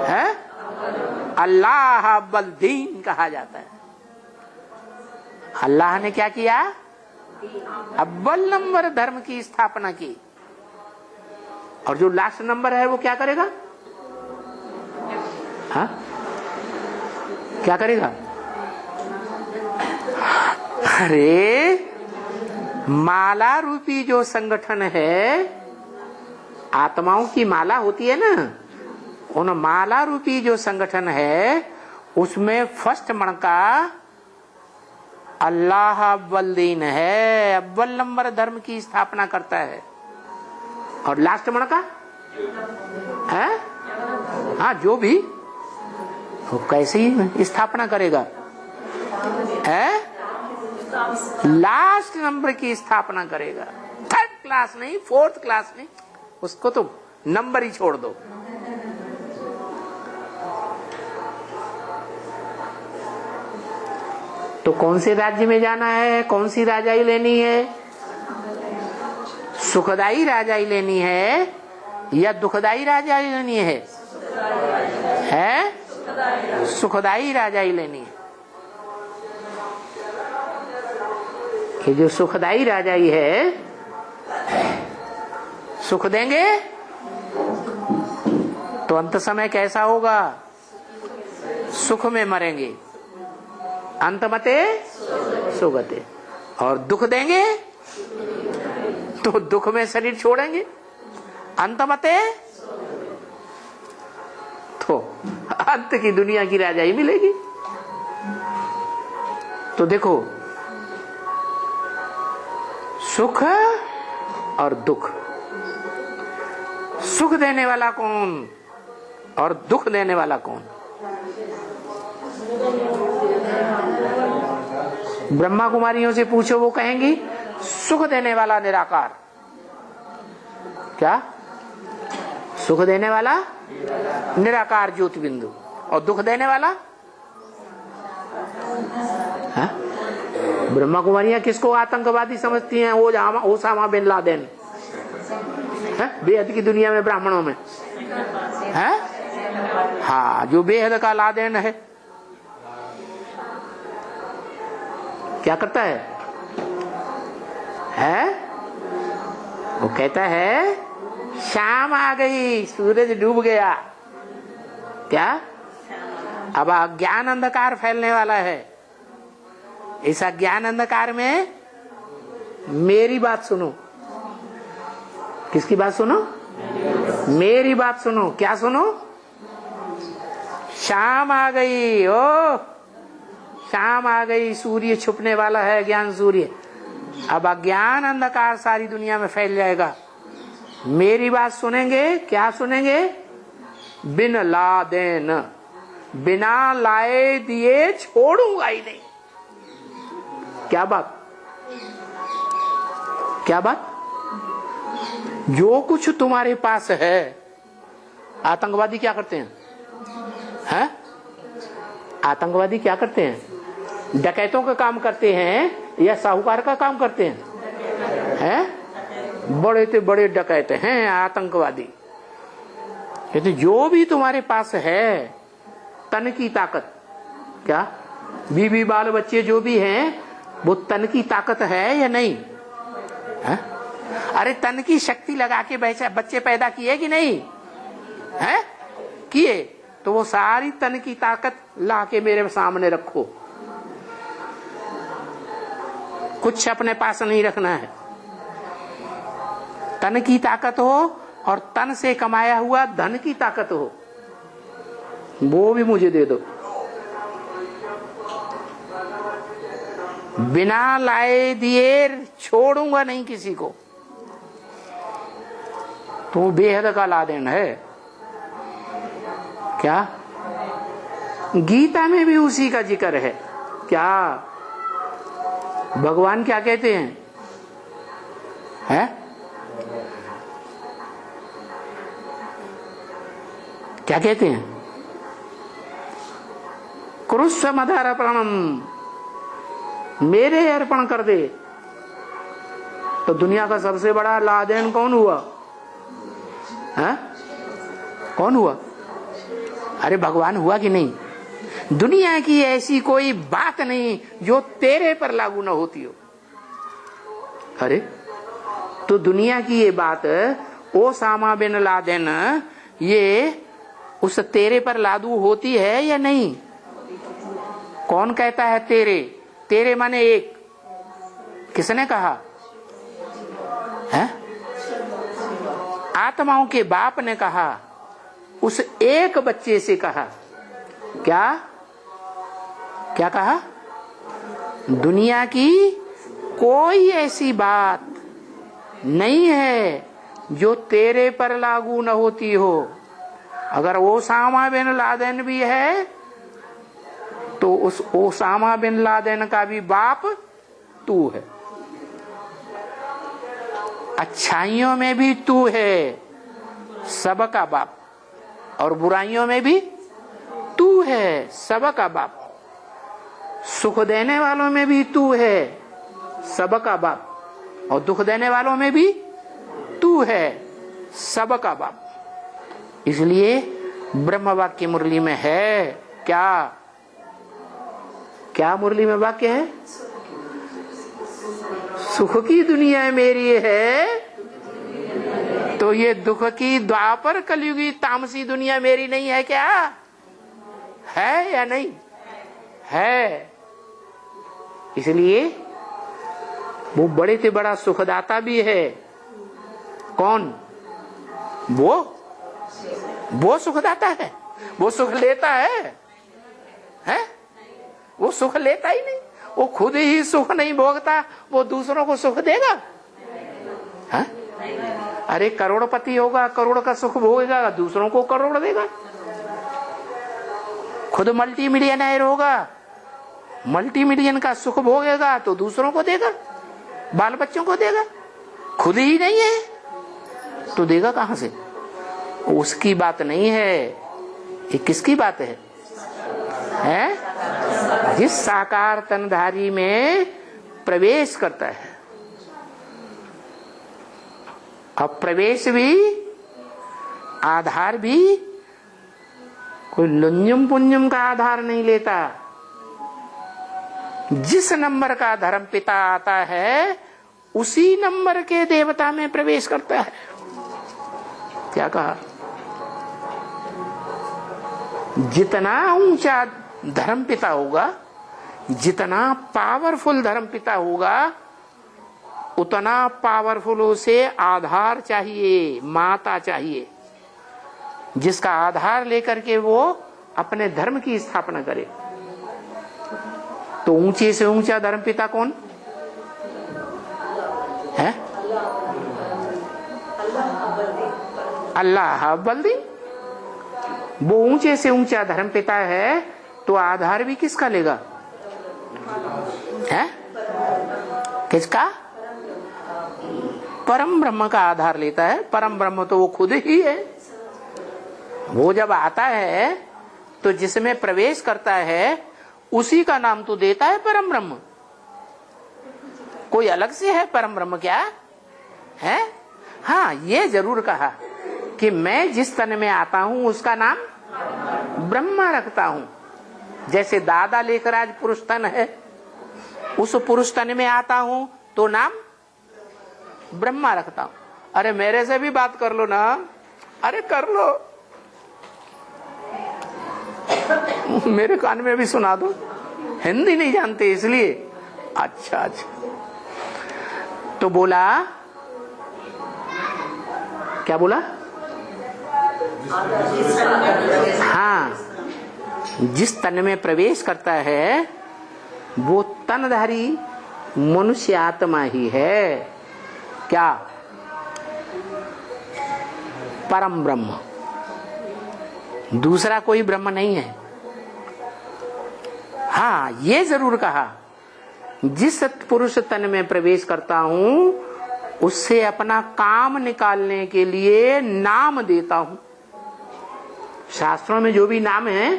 हैं? अल्लाह अव्वल दीन कहा जाता है। अल्लाह ने क्या किया? अव्वल नंबर धर्म की स्थापना की, और जो लास्ट नंबर है वो क्या करेगा? हाँ? क्या करेगा? अरे माला रूपी जो संगठन है, आत्माओं की माला होती है ना, उन माला रूपी जो संगठन है उसमें फर्स्ट मणका अल्लाह अव्वल दीन है, अव्वल नंबर धर्म की स्थापना करता है। और लास्ट मणका है? हाँ, जो भी वो कैसे ही स्थापना करेगा? है? लास्ट नंबर की स्थापना करेगा। थर्ड क्लास नहीं, फोर्थ क्लास नहीं, उसको तो नंबर ही छोड़ दो। तो कौन से राज्य में जाना है? कौन सी राजाई लेनी है? सुखदाई राजाई लेनी है या दुखदाई राजाई लेनी है? है? सुखदाई राजाई लेनी है। कि जो सुखदाई राजाई है, सुख देंगे तो अंत समय कैसा होगा? सुख में मरेंगे, अंतमते सुगते। और दुख देंगे तो दुख में शरीर छोड़ेंगे, अंतमते तो अंत की दुनिया की राजाई मिलेगी। तो देखो, सुख और दुख, सुख देने वाला कौन और दुख देने वाला कौन? ब्रह्मा कुमारियों से पूछो, वो कहेंगी सुख देने वाला निराकार। क्या? सुख देने वाला निराकार ज्योति बिंदु, और दुख देने वाला ब्रह्मा कुमारियां किसको आतंकवादी समझती हैं? ओसामा बिन लादेन बेहद की दुनिया में, ब्राह्मणों में है। हाँ, जो बेहद का लादेन है, क्या करता है? वो कहता है शाम आ गई, सूरज डूब गया। क्या? अब अज्ञान अंधकार फैलने वाला है। इस अज्ञान अंधकार में मेरी बात सुनो। किसकी बात सुनो? मेरी बात सुनो। क्या सुनो? शाम आ गई, ओ शाम आ गई, सूर्य छुपने वाला है, ज्ञान सूर्य। अब अज्ञान अंधकार सारी दुनिया में फैल जाएगा। मेरी बात सुनेंगे। क्या सुनेंगे? बिन लादेन, बिना लाए दिए छोड़ूंगा ही नहीं। क्या बात? क्या बात? जो कुछ तुम्हारे पास है, आतंकवादी क्या करते हैं? हैं? आतंकवादी क्या करते हैं? डकैतों का काम करते हैं या साहूकार का काम करते हैं? हैं? बड़े से बड़े डकैत हैं आतंकवादी। कहते जो भी तुम्हारे पास है, तन की ताकत, क्या बीवी बाल बच्चे जो भी हैं, वो तन की ताकत है या नहीं है? अरे तन की शक्ति लगा के बच्चे पैदा किए कि नहीं है? किए। तो वो सारी तन की ताकत ला के मेरे सामने रखो। कुछ अपने पास नहीं रखना है। तन की ताकत हो और तन से कमाया हुआ धन की ताकत हो, वो भी मुझे दे दो। बिना लाए दिए छोड़ूंगा नहीं किसी को। तो बेहद का लादेन है। क्या? गीता में भी उसी का जिक्र है। क्या भगवान क्या कहते हैं? है? क्या कहते हैं? कुरुस्व मदार्पणम, मेरे अर्पण कर दे। तो दुनिया का सबसे बड़ा लादेन कौन हुआ? है? कौन हुआ? अरे भगवान हुआ कि नहीं? दुनिया की ऐसी कोई बात नहीं जो तेरे पर लागू न होती हो। अरे तो दुनिया की ये बात ओसामा बिन लादेन, ये उस तेरे पर लागू होती है या नहीं? कौन कहता है तेरे? तेरे माने एक। किसने कहा है? आत्माओं के बाप ने कहा, उस एक बच्चे से कहा। क्या? क्या कहा? दुनिया की कोई ऐसी बात नहीं है जो तेरे पर लागू न होती हो। अगर ओसामा बिन लादेन भी है तो उस ओसामा बिन लादेन का भी बाप तू है। अच्छाइयों में भी तू है, सबका बाप, और बुराइयों में भी तू है, सबका बाप। सुख देने वालों में भी तू है, सबका बाप, और दुख देने वालों में भी तू है, सबका बाप। इसलिए ब्रह्म वाक्य मुरली में है क्या? क्या मुरली में वाक्य है? सुख की दुनिया मेरी है, तो ये दुख की द्वापर कलयुगी तामसी दुनिया मेरी नहीं है क्या? है या नहीं है? इसलिए वो बड़े से बड़ा सुखदाता भी है। कौन? वो सुखदाता है। वो सुख लेता है? वो सुख लेता ही नहीं। वो खुद ही सुख नहीं भोगता, वो दूसरों को सुख देगा? है? अरे करोड़पति होगा, करोड़ का सुख भोगेगा, दूसरों को करोड़ देगा। खुद मल्टी मिलियनर होगा, मल्टी मिलियन का सुख भोगेगा तो दूसरों को देगा, बाल बच्चों को देगा। खुद ही नहीं है तो देगा कहां से? उसकी बात नहीं है, ये किसकी बात है? जिस साकार तनधारी में प्रवेश करता है। अब प्रवेश भी, आधार भी कोई लुंजम पुंजम का आधार नहीं लेता। जिस नंबर का धर्म पिता आता है उसी नंबर के देवता में प्रवेश करता है। क्या कहा? जितना ऊंचा धर्म पिता होगा, जितना पावरफुल धर्म पिता होगा, उतना पावरफुल उसे आधार चाहिए, माता चाहिए, जिसका आधार लेकर के वो अपने धर्म की स्थापना करे। तो ऊंचे से ऊंचा धर्म पिता कौन है? अल्लाह बल्दी। वो ऊंचे से ऊंचा धर्म पिता है, तो आधार भी किसका लेगा? है किसका? परम ब्रह्म का आधार लेता है। परम ब्रह्म तो वो खुद ही है। वो जब आता है तो जिसमें प्रवेश करता है उसी का नाम तो देता है परम ब्रह्म। कोई अलग से है परम ब्रह्म क्या है? हाँ, ये जरूर कहा कि मैं जिस तन में आता हूं उसका नाम ब्रह्मा रखता हूं। जैसे दादा लेकर आज पुरुष तन है, उस पुरुष तन में आता हूं तो नाम ब्रह्मा रखता हूं। अरे मेरे से भी बात कर लो ना। अरे कर लो, मेरे कान में भी सुना दो। हिंदी नहीं जानते इसलिए। अच्छा अच्छा, तो बोला क्या बोला? हाँ, जिस तन में प्रवेश करता है वो तनधारी मनुष्य आत्मा ही है। क्या? परम ब्रह्म, दूसरा कोई ब्रह्म नहीं है। हाँ, ये जरूर कहा जिस पुरुष तन में प्रवेश करता हूं उससे अपना काम निकालने के लिए नाम देता हूं। शास्त्रों में जो भी नाम है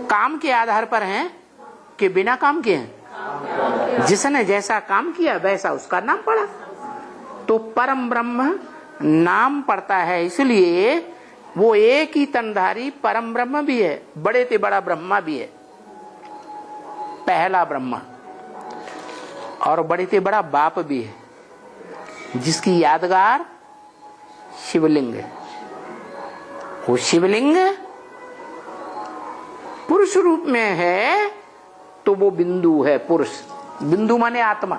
काम के आधार पर हैं कि बिना काम के हैं? जिसने जैसा काम किया वैसा उसका नाम पड़ा। तो परम ब्रह्म नाम पड़ता है, इसलिए वो एक ही तनधारी परम ब्रह्म भी है, बड़े से बड़ा ब्रह्मा भी है, पहला ब्रह्मा, और बड़े से बड़ा बाप भी है, जिसकी यादगार शिवलिंग है। वो शिवलिंग पुरुष रूप में है तो वो बिंदु है। पुरुष, बिंदु माने आत्मा,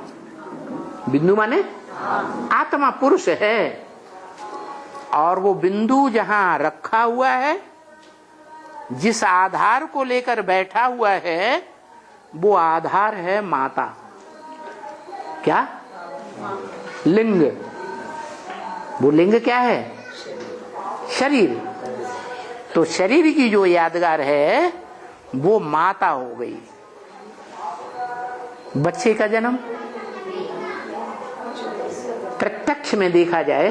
बिंदु माने आत्मा पुरुष है। और वो बिंदु जहां रखा हुआ है, जिस आधार को लेकर बैठा हुआ है, वो आधार है माता। क्या? लिंग। वो लिंग क्या है? शरीर। तो शरीर की जो यादगार है वो माता हो गई। बच्चे का जन्म प्रत्यक्ष में देखा जाए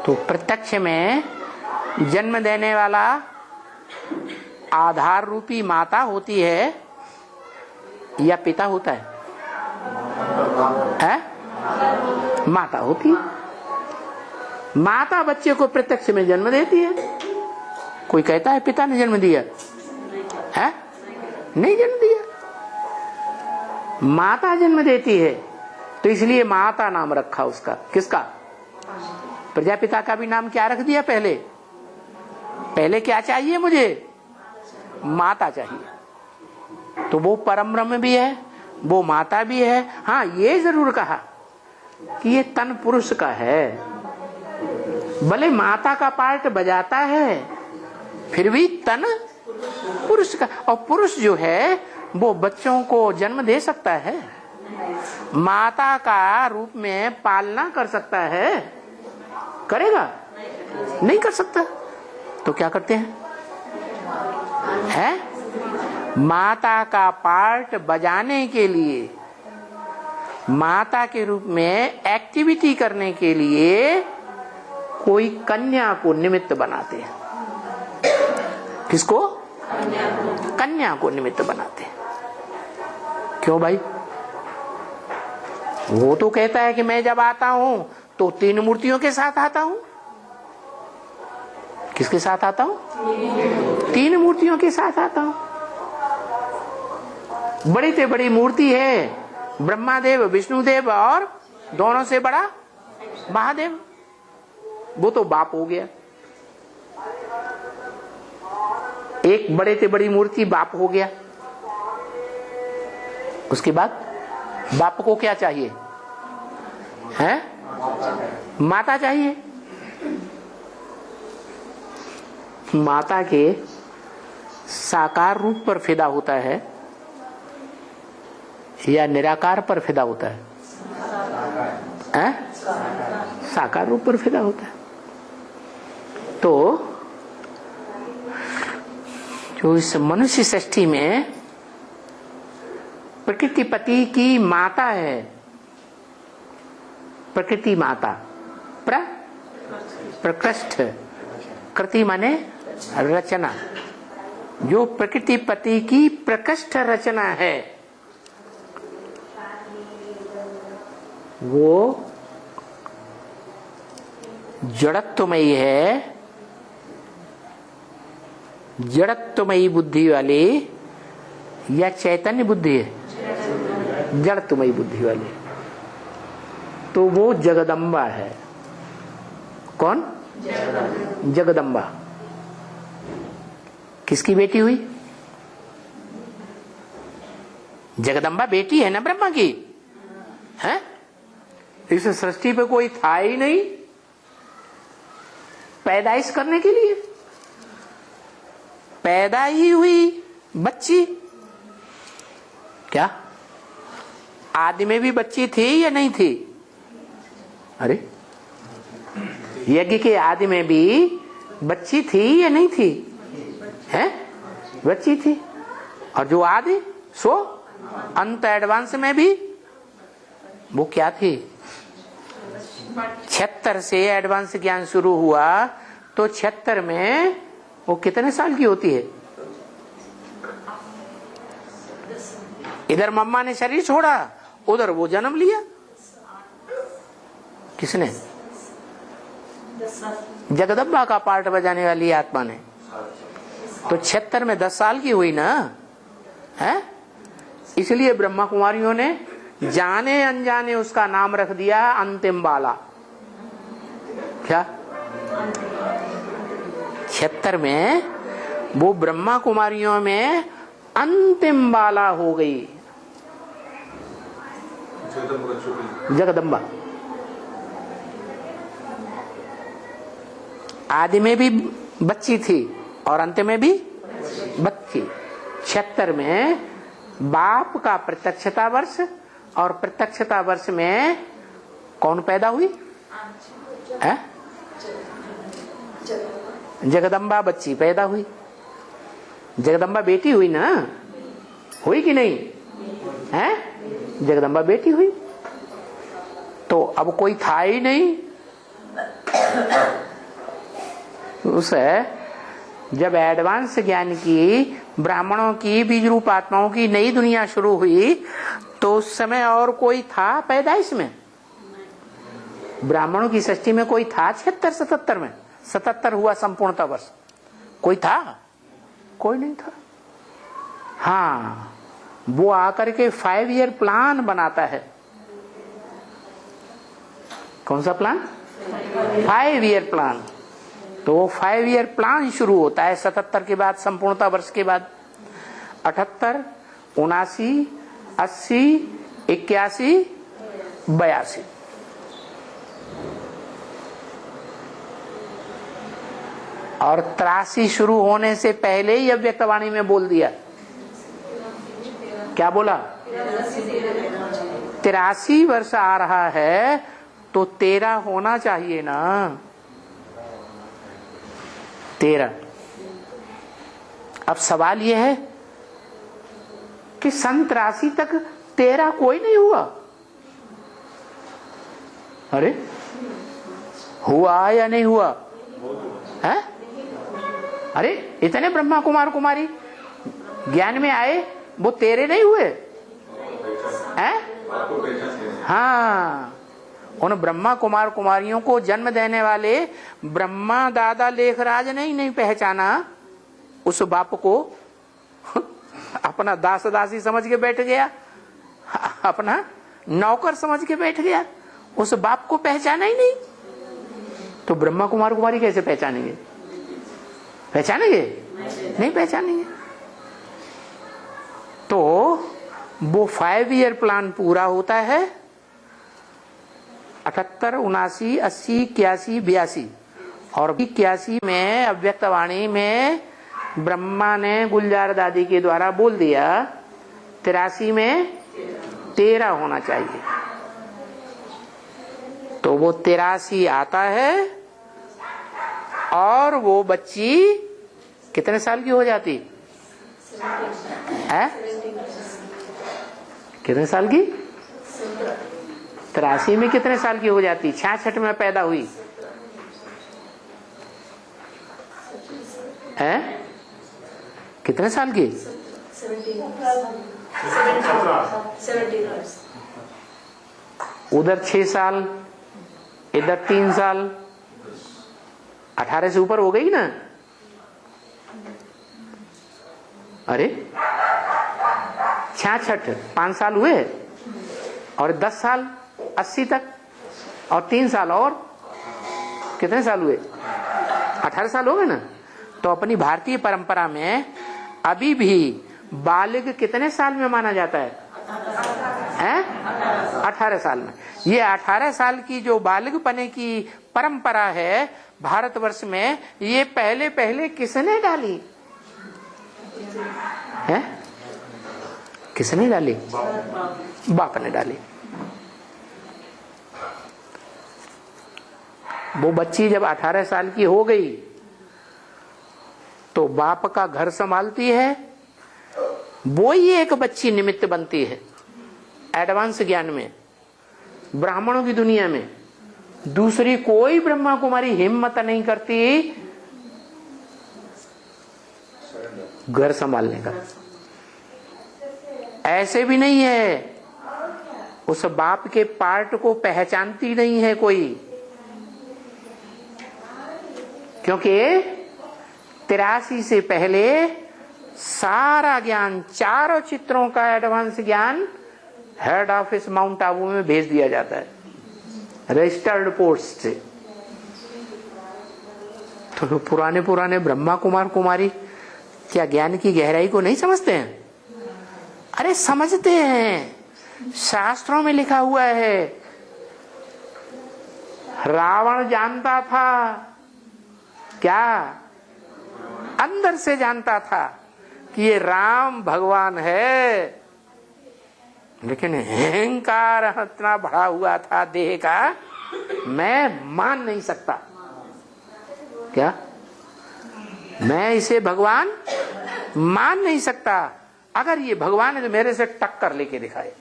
तो प्रत्यक्ष में जन्म देने वाला आधार रूपी माता होती है या पिता होता है? माता होती है। माता बच्चे को प्रत्यक्ष में जन्म देती है। कोई कहता है पिता ने जन्म दिया है? नहीं जन्म दिया, माता जन्म देती है। तो इसलिए माता नाम रखा उसका। किसका? प्रजापिता का भी नाम क्या रख दिया? पहले पहले क्या चाहिए मुझे? माता चाहिए। तो वो परम ब्रह्म भी है, वो माता भी है। हाँ, ये जरूर कहा कि ये तन पुरुष का है। भले माता का पार्ट बजाता है, फिर भी तन पुरुष का। और पुरुष जो है वो बच्चों को जन्म दे सकता है, माता का रूप में पालना कर सकता है। करेगा? नहीं कर सकता। तो क्या करते हैं? माता का पार्ट बजाने के लिए, माता के रूप में एक्टिविटी करने के लिए कोई कन्या को निमित्त बनाते हैं। किसको? कन्या को निमित्त बनाते हैं। क्यों भाई? वो तो कहता है कि मैं जब आता हूं तो 3 मूर्तियों के साथ आता हूं। किसके साथ आता हूं? 3 मूर्तियों के साथ आता हूं। बड़ी से बड़ी मूर्ति है ब्रह्मादेव, विष्णुदेव और दोनों से बड़ा महादेव। वो तो बाप हो गया। एक बड़े से बड़ी मूर्ति बाप हो गया। उसके बाद बाप को क्या चाहिए? है? माता चाहिए। माता के साकार रूप पर फिदा होता है या निराकार पर फिदा होता है? साकार रूप पर फिदा होता है। तो जो इस मनुष्य सृष्टि में प्रकृति पति की माता है, प्रकृति माता, प्रकृष्ट, कृति माने रचना, जो प्रकृति पति की प्रकृष्ट रचना है वो जड़त्वमयी है, जड़त्वमयी बुद्धि वाली या चैतन्य बुद्धि है? जड़त्वमयी बुद्धि वाली। तो वो जगदम्बा है। कौन? जगदम्बा। किसकी बेटी हुई? जगदम्बा बेटी है ना ब्रह्मा की, है? इस सृष्टि पे कोई था ही नहीं पैदाइश करने के लिए। पैदा ही हुई बच्ची। क्या आदि में भी बच्ची थी या नहीं थी? अरे यज्ञ के आदि में भी बच्ची थी या नहीं थी? है? बच्ची थी। और जो आदि सो अंत एडवांस में भी वो क्या थी? 76 से एडवांस ज्ञान शुरू हुआ तो 76 में वो कितने साल की होती है? इधर मम्मा ने शरीर छोड़ा, उधर वो जन्म लिया। किसने? जगदम्बा का पार्ट बजाने वाली आत्मा ने। तो 76 में 10 साल की हुई ना, है? इसलिए ब्रह्मा कुमारियों ने जाने अनजाने उसका नाम रख दिया अंतिम बाला। क्या 76 में वो ब्रह्मा कुमारियों में अंतिम बाला हो गई, जगदम्बा। आदि में भी बच्ची थी और अंत में भी बच्ची। 76 में बाप का प्रत्यक्षता वर्ष और प्रत्यक्षता वर्ष में कौन पैदा हुई? है? जगदम्बा बच्ची पैदा हुई। जगदम्बा बेटी हुई ना, हुई कि नहीं? है? जगदम्बा बेटी हुई। तो अब कोई था ही नहीं। उसे जब एडवांस ज्ञान की, ब्राह्मणों की, बीज रूप आत्माओं की नई दुनिया शुरू हुई तो उस समय और कोई था पैदाइश में? ब्राह्मणों की सृष्टि में कोई था 76-77 में? 77 हुआ संपूर्णता वर्ष। कोई था? कोई नहीं था। हाँ, वो आकर के 5 ईयर प्लान बनाता है। कौन सा प्लान? 5 year plan. तो वो 5 ईयर प्लान शुरू होता है 77 के बाद, संपूर्णता वर्ष के बाद। 78, 79, 80, 81, 82। और 83 शुरू होने से पहले ही अव्यक्तवाणी में बोल दिया। क्या बोला? 83 वर्ष आ रहा है तो 13 होना चाहिए ना। 13। अब सवाल यह है कि सन 83 तक 13 कोई नहीं हुआ। अरे हुआ या नहीं हुआ है? अरे इतने ब्रह्मा कुमार कुमारी ज्ञान में आए, वो तेरे नहीं हुए हैं? हाँ, उन ब्रह्मा कुमार कुमारियों को जन्म देने वाले ब्रह्मा दादा लेखराज ने ही नहीं पहचाना उस बाप को। अपना दास दासी समझ के बैठ गया, अपना नौकर समझ के बैठ गया, उस बाप को पहचाना ही नहीं। तो ब्रह्मा कुमार कुमारी कैसे पहचानेंगे? पहचानेंगे? नहीं पहचानेंगे। तो वो 5 ईयर प्लान पूरा होता है 78, 79, 80, 81, 82 और 81 में अव्यक्त वाणी में ब्रह्मा ने गुलजार दादी के द्वारा बोल दिया 83 में 13 होना चाहिए। तो वो 83 आता है और वो बच्ची कितने साल की हो जाती है? कितने साल की? 83 में कितने साल की हो जाती? 66 में पैदा हुई है? कितने साल की?
17
उधर 6 साल, इधर 3 साल, 18 से ऊपर हो गई ना। अरे 66, 5 साल हुए और 10 साल 80 तक और 3 साल और कितने साल हुए? 18 साल हो गए ना। तो अपनी भारतीय परंपरा में अभी भी बालिग कितने साल में माना जाता है? 18 साल में। ये 18 साल की जो बालिग पने की परंपरा है भारतवर्ष में, ये पहले पहले किसने डाली है? किसने डाली? बाप ने डाली। वो बच्ची जब 18 साल की हो गई तो बाप का घर संभालती है, वो ही एक बच्ची निमित्त बनती है एडवांस ज्ञान में, ब्राह्मणों की दुनिया में। दूसरी कोई ब्रह्मा कुमारी हिम्मत नहीं करती घर संभालने का। ऐसे भी नहीं है, उस बाप के पार्ट को पहचानती नहीं है कोई, क्योंकि 83 से पहले सारा ज्ञान, चारों चित्रों का एडवांस ज्ञान हेड ऑफिस माउंट आबू में भेज दिया जाता है रजिस्टर्ड पोस्ट से। तो पुराने पुराने ब्रह्मा कुमार कुमारी क्या ज्ञान की गहराई को नहीं समझते हैं? अरे समझते हैं, शास्त्रों में लिखा हुआ है। रावण जानता था क्या? अंदर से जानता था कि ये राम भगवान है, लेकिन अहंकार इतना बढ़ा हुआ था देह का, मैं मान नहीं सकता। क्या? मैं इसे भगवान मान नहीं सकता। अगर ये भगवान है तो मेरे से टक्कर लेके दिखाए।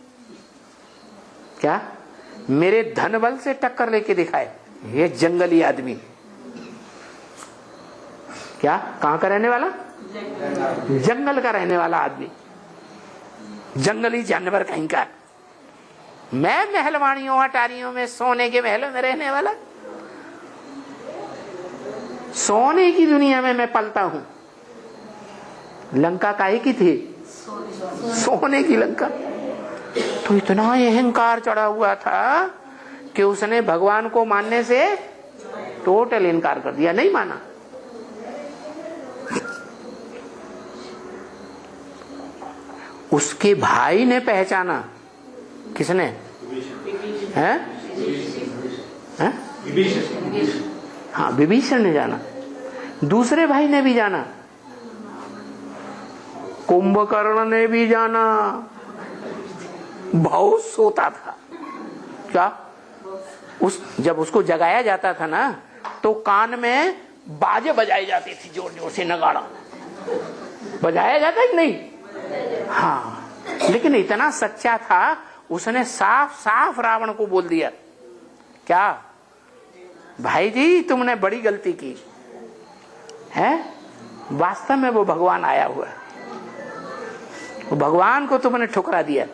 क्या? मेरे धन बल से टक्कर लेके दिखाए। ये जंगली आदमी क्या? कहां का रहने वाला? जंगल का रहने वाला आदमी, जंगली जानवर कहीं का। मैं महलवाड़ियों अटारियों में, सोने के महलों में रहने वाला, सोने की दुनिया में मैं पलता हूं। लंका काहे की थी? सोने की लंका। तो इतना अहंकार चढ़ा हुआ था कि उसने भगवान को मानने से टोटल इनकार कर दिया, नहीं माना। उसके भाई ने पहचाना। किसने? हैं? हैं? हाँ, विभीषण ने जाना। दूसरे भाई ने भी जाना, कुंभकर्ण ने भी जाना। बहुत सोता था क्या? जब उसको जगाया जाता था ना, तो कान में बाजे बजाई जाती थी, जोर जोर से नगाड़ा बजाया जाता ही नहीं। हाँ, लेकिन इतना सच्चा था, उसने साफ साफ रावण को बोल दिया क्या? भाई जी तुमने बड़ी गलती की है। वास्तव में वो भगवान आया हुआ है, वो भगवान को तुमने ठुकरा दिया।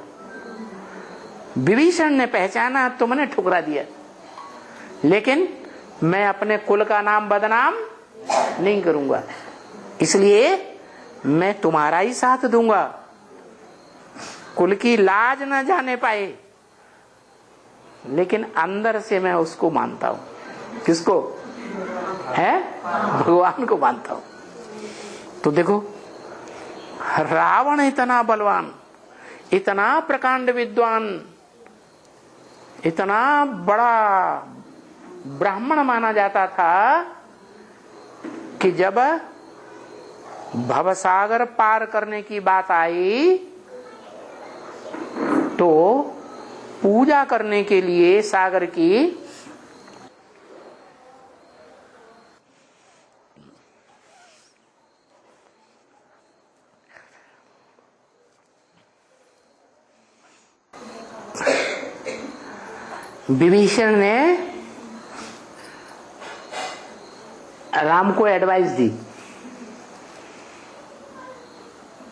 विभीषण ने पहचाना, तुमने ठुकरा दिया। लेकिन मैं अपने कुल का नाम बदनाम नहीं करूंगा, इसलिए मैं तुम्हारा ही साथ दूंगा। कुल की लाज न जाने पाए, लेकिन अंदर से मैं उसको मानता हूं। किसको है? भगवान को मानता हूं। तो देखो, रावण इतना बलवान, इतना प्रकांड विद्वान, इतना बड़ा ब्राह्मण माना जाता था कि जब भवसागर पार करने की बात आई तो पूजा करने के लिए सागर की विभीषण ने राम को एडवाइस दी,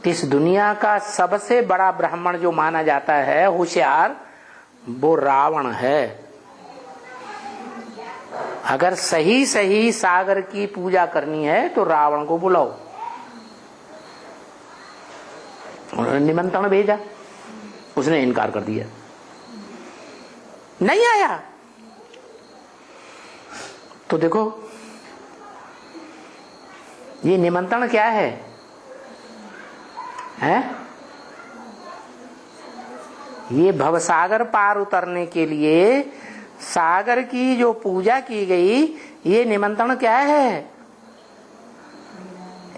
इस दुनिया का सबसे बड़ा ब्राह्मण जो माना जाता है, होशियार, वो रावण है। अगर सही सही सागर की पूजा करनी है तो रावण को बुलाओ। उन्होंने निमंत्रण भेजा, उसने इनकार कर दिया, नहीं आया। तो देखो ये निमंत्रण क्या है? ये भवसागर पार उतरने के लिए सागर की जो पूजा की गई, ये निमंत्रण क्या है?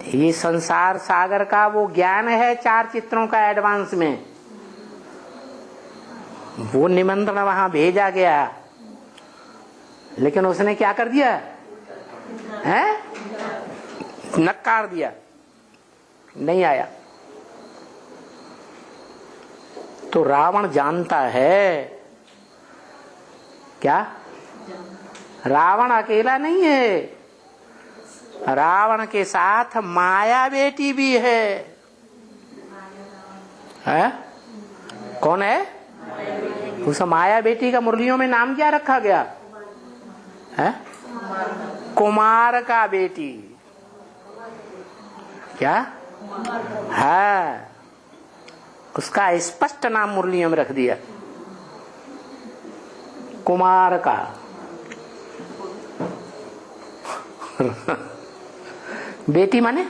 ये संसार सागर का वो ज्ञान है 4 चित्रों का एडवांस में, वो निमंत्रण वहां भेजा गया। लेकिन उसने क्या कर दिया है? नकार दिया, नहीं आया। तो रावण जानता है क्या? रावण अकेला नहीं है, रावण के साथ माया बेटी भी है। कौन है? उस माया बेटी का मुरलियों में नाम क्या रखा गया है? कुमार का बेटी। क्या है? उसका स्पष्ट नाम मुरलियों में रख दिया, कुमार का। बेटी माने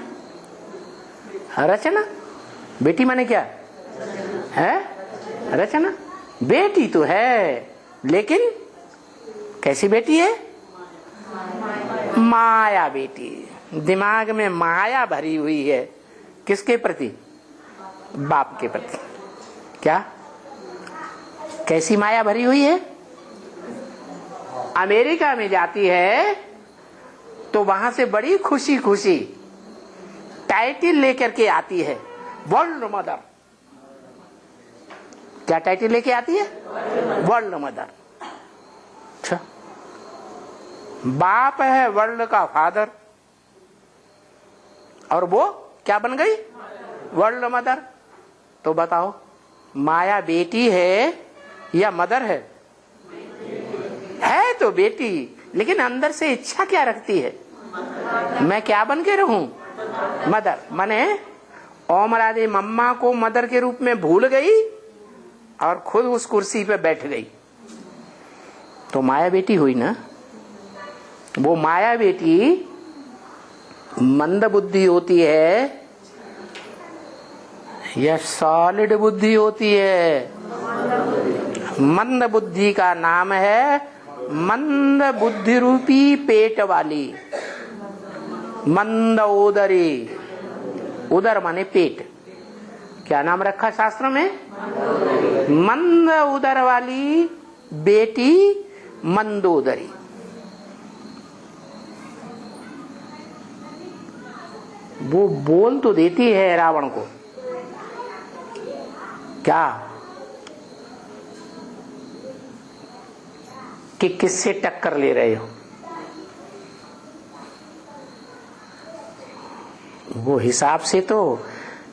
रचना, बेटी माने क्या है? रचना। बेटी तो है, लेकिन कैसी बेटी है? माया बेटी। दिमाग में माया भरी हुई है, किसके प्रति? बाप के प्रति। क्या कैसी माया भरी हुई है? अमेरिका में जाती है तो वहां से बड़ी खुशी खुशी टाइटल लेकर के आती है, वर्ल्ड मदर। क्या टाइटल लेके आती है? World mother. अच्छा, बाप है वर्ल्ड का फादर, और वो क्या बन गई? World mother. तो बताओ, माया बेटी है या मदर है? है तो बेटी, लेकिन अंदर से इच्छा क्या रखती है? मैं क्या बन के रहूं? मदर। माने ओम राधे मम्मा को मदर के रूप में भूल गई और खुद उस कुर्सी पे बैठ गई, तो माया बेटी हुई ना। वो माया बेटी मंद बुद्धि होती है या सॉलिड बुद्धि होती है? मंद बुद्धि का नाम है मंद बुद्धि रूपी पेट वाली, मंद उदरी। उदर माने पेट। क्या नाम रखा शास्त्र में? मंद उदर वाली बेटी मंदोदरी। वो बोल तो देती है रावण को, क्या कि किससे टक्कर ले रहे हो? वो हिसाब से तो,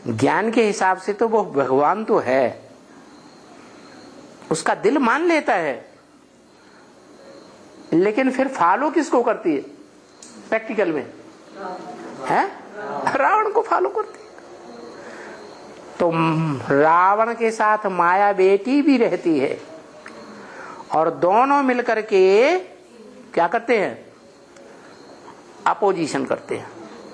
ज्ञान के हिसाब से तो वो भगवान तो है, उसका दिल मान लेता है, लेकिन फिर फॉलो किसको करती है प्रैक्टिकल में? है रावण को फॉलो करती है। तो रावण के साथ माया बेटी भी रहती है और दोनों मिलकर के क्या करते हैं? अपोजिशन करते हैं।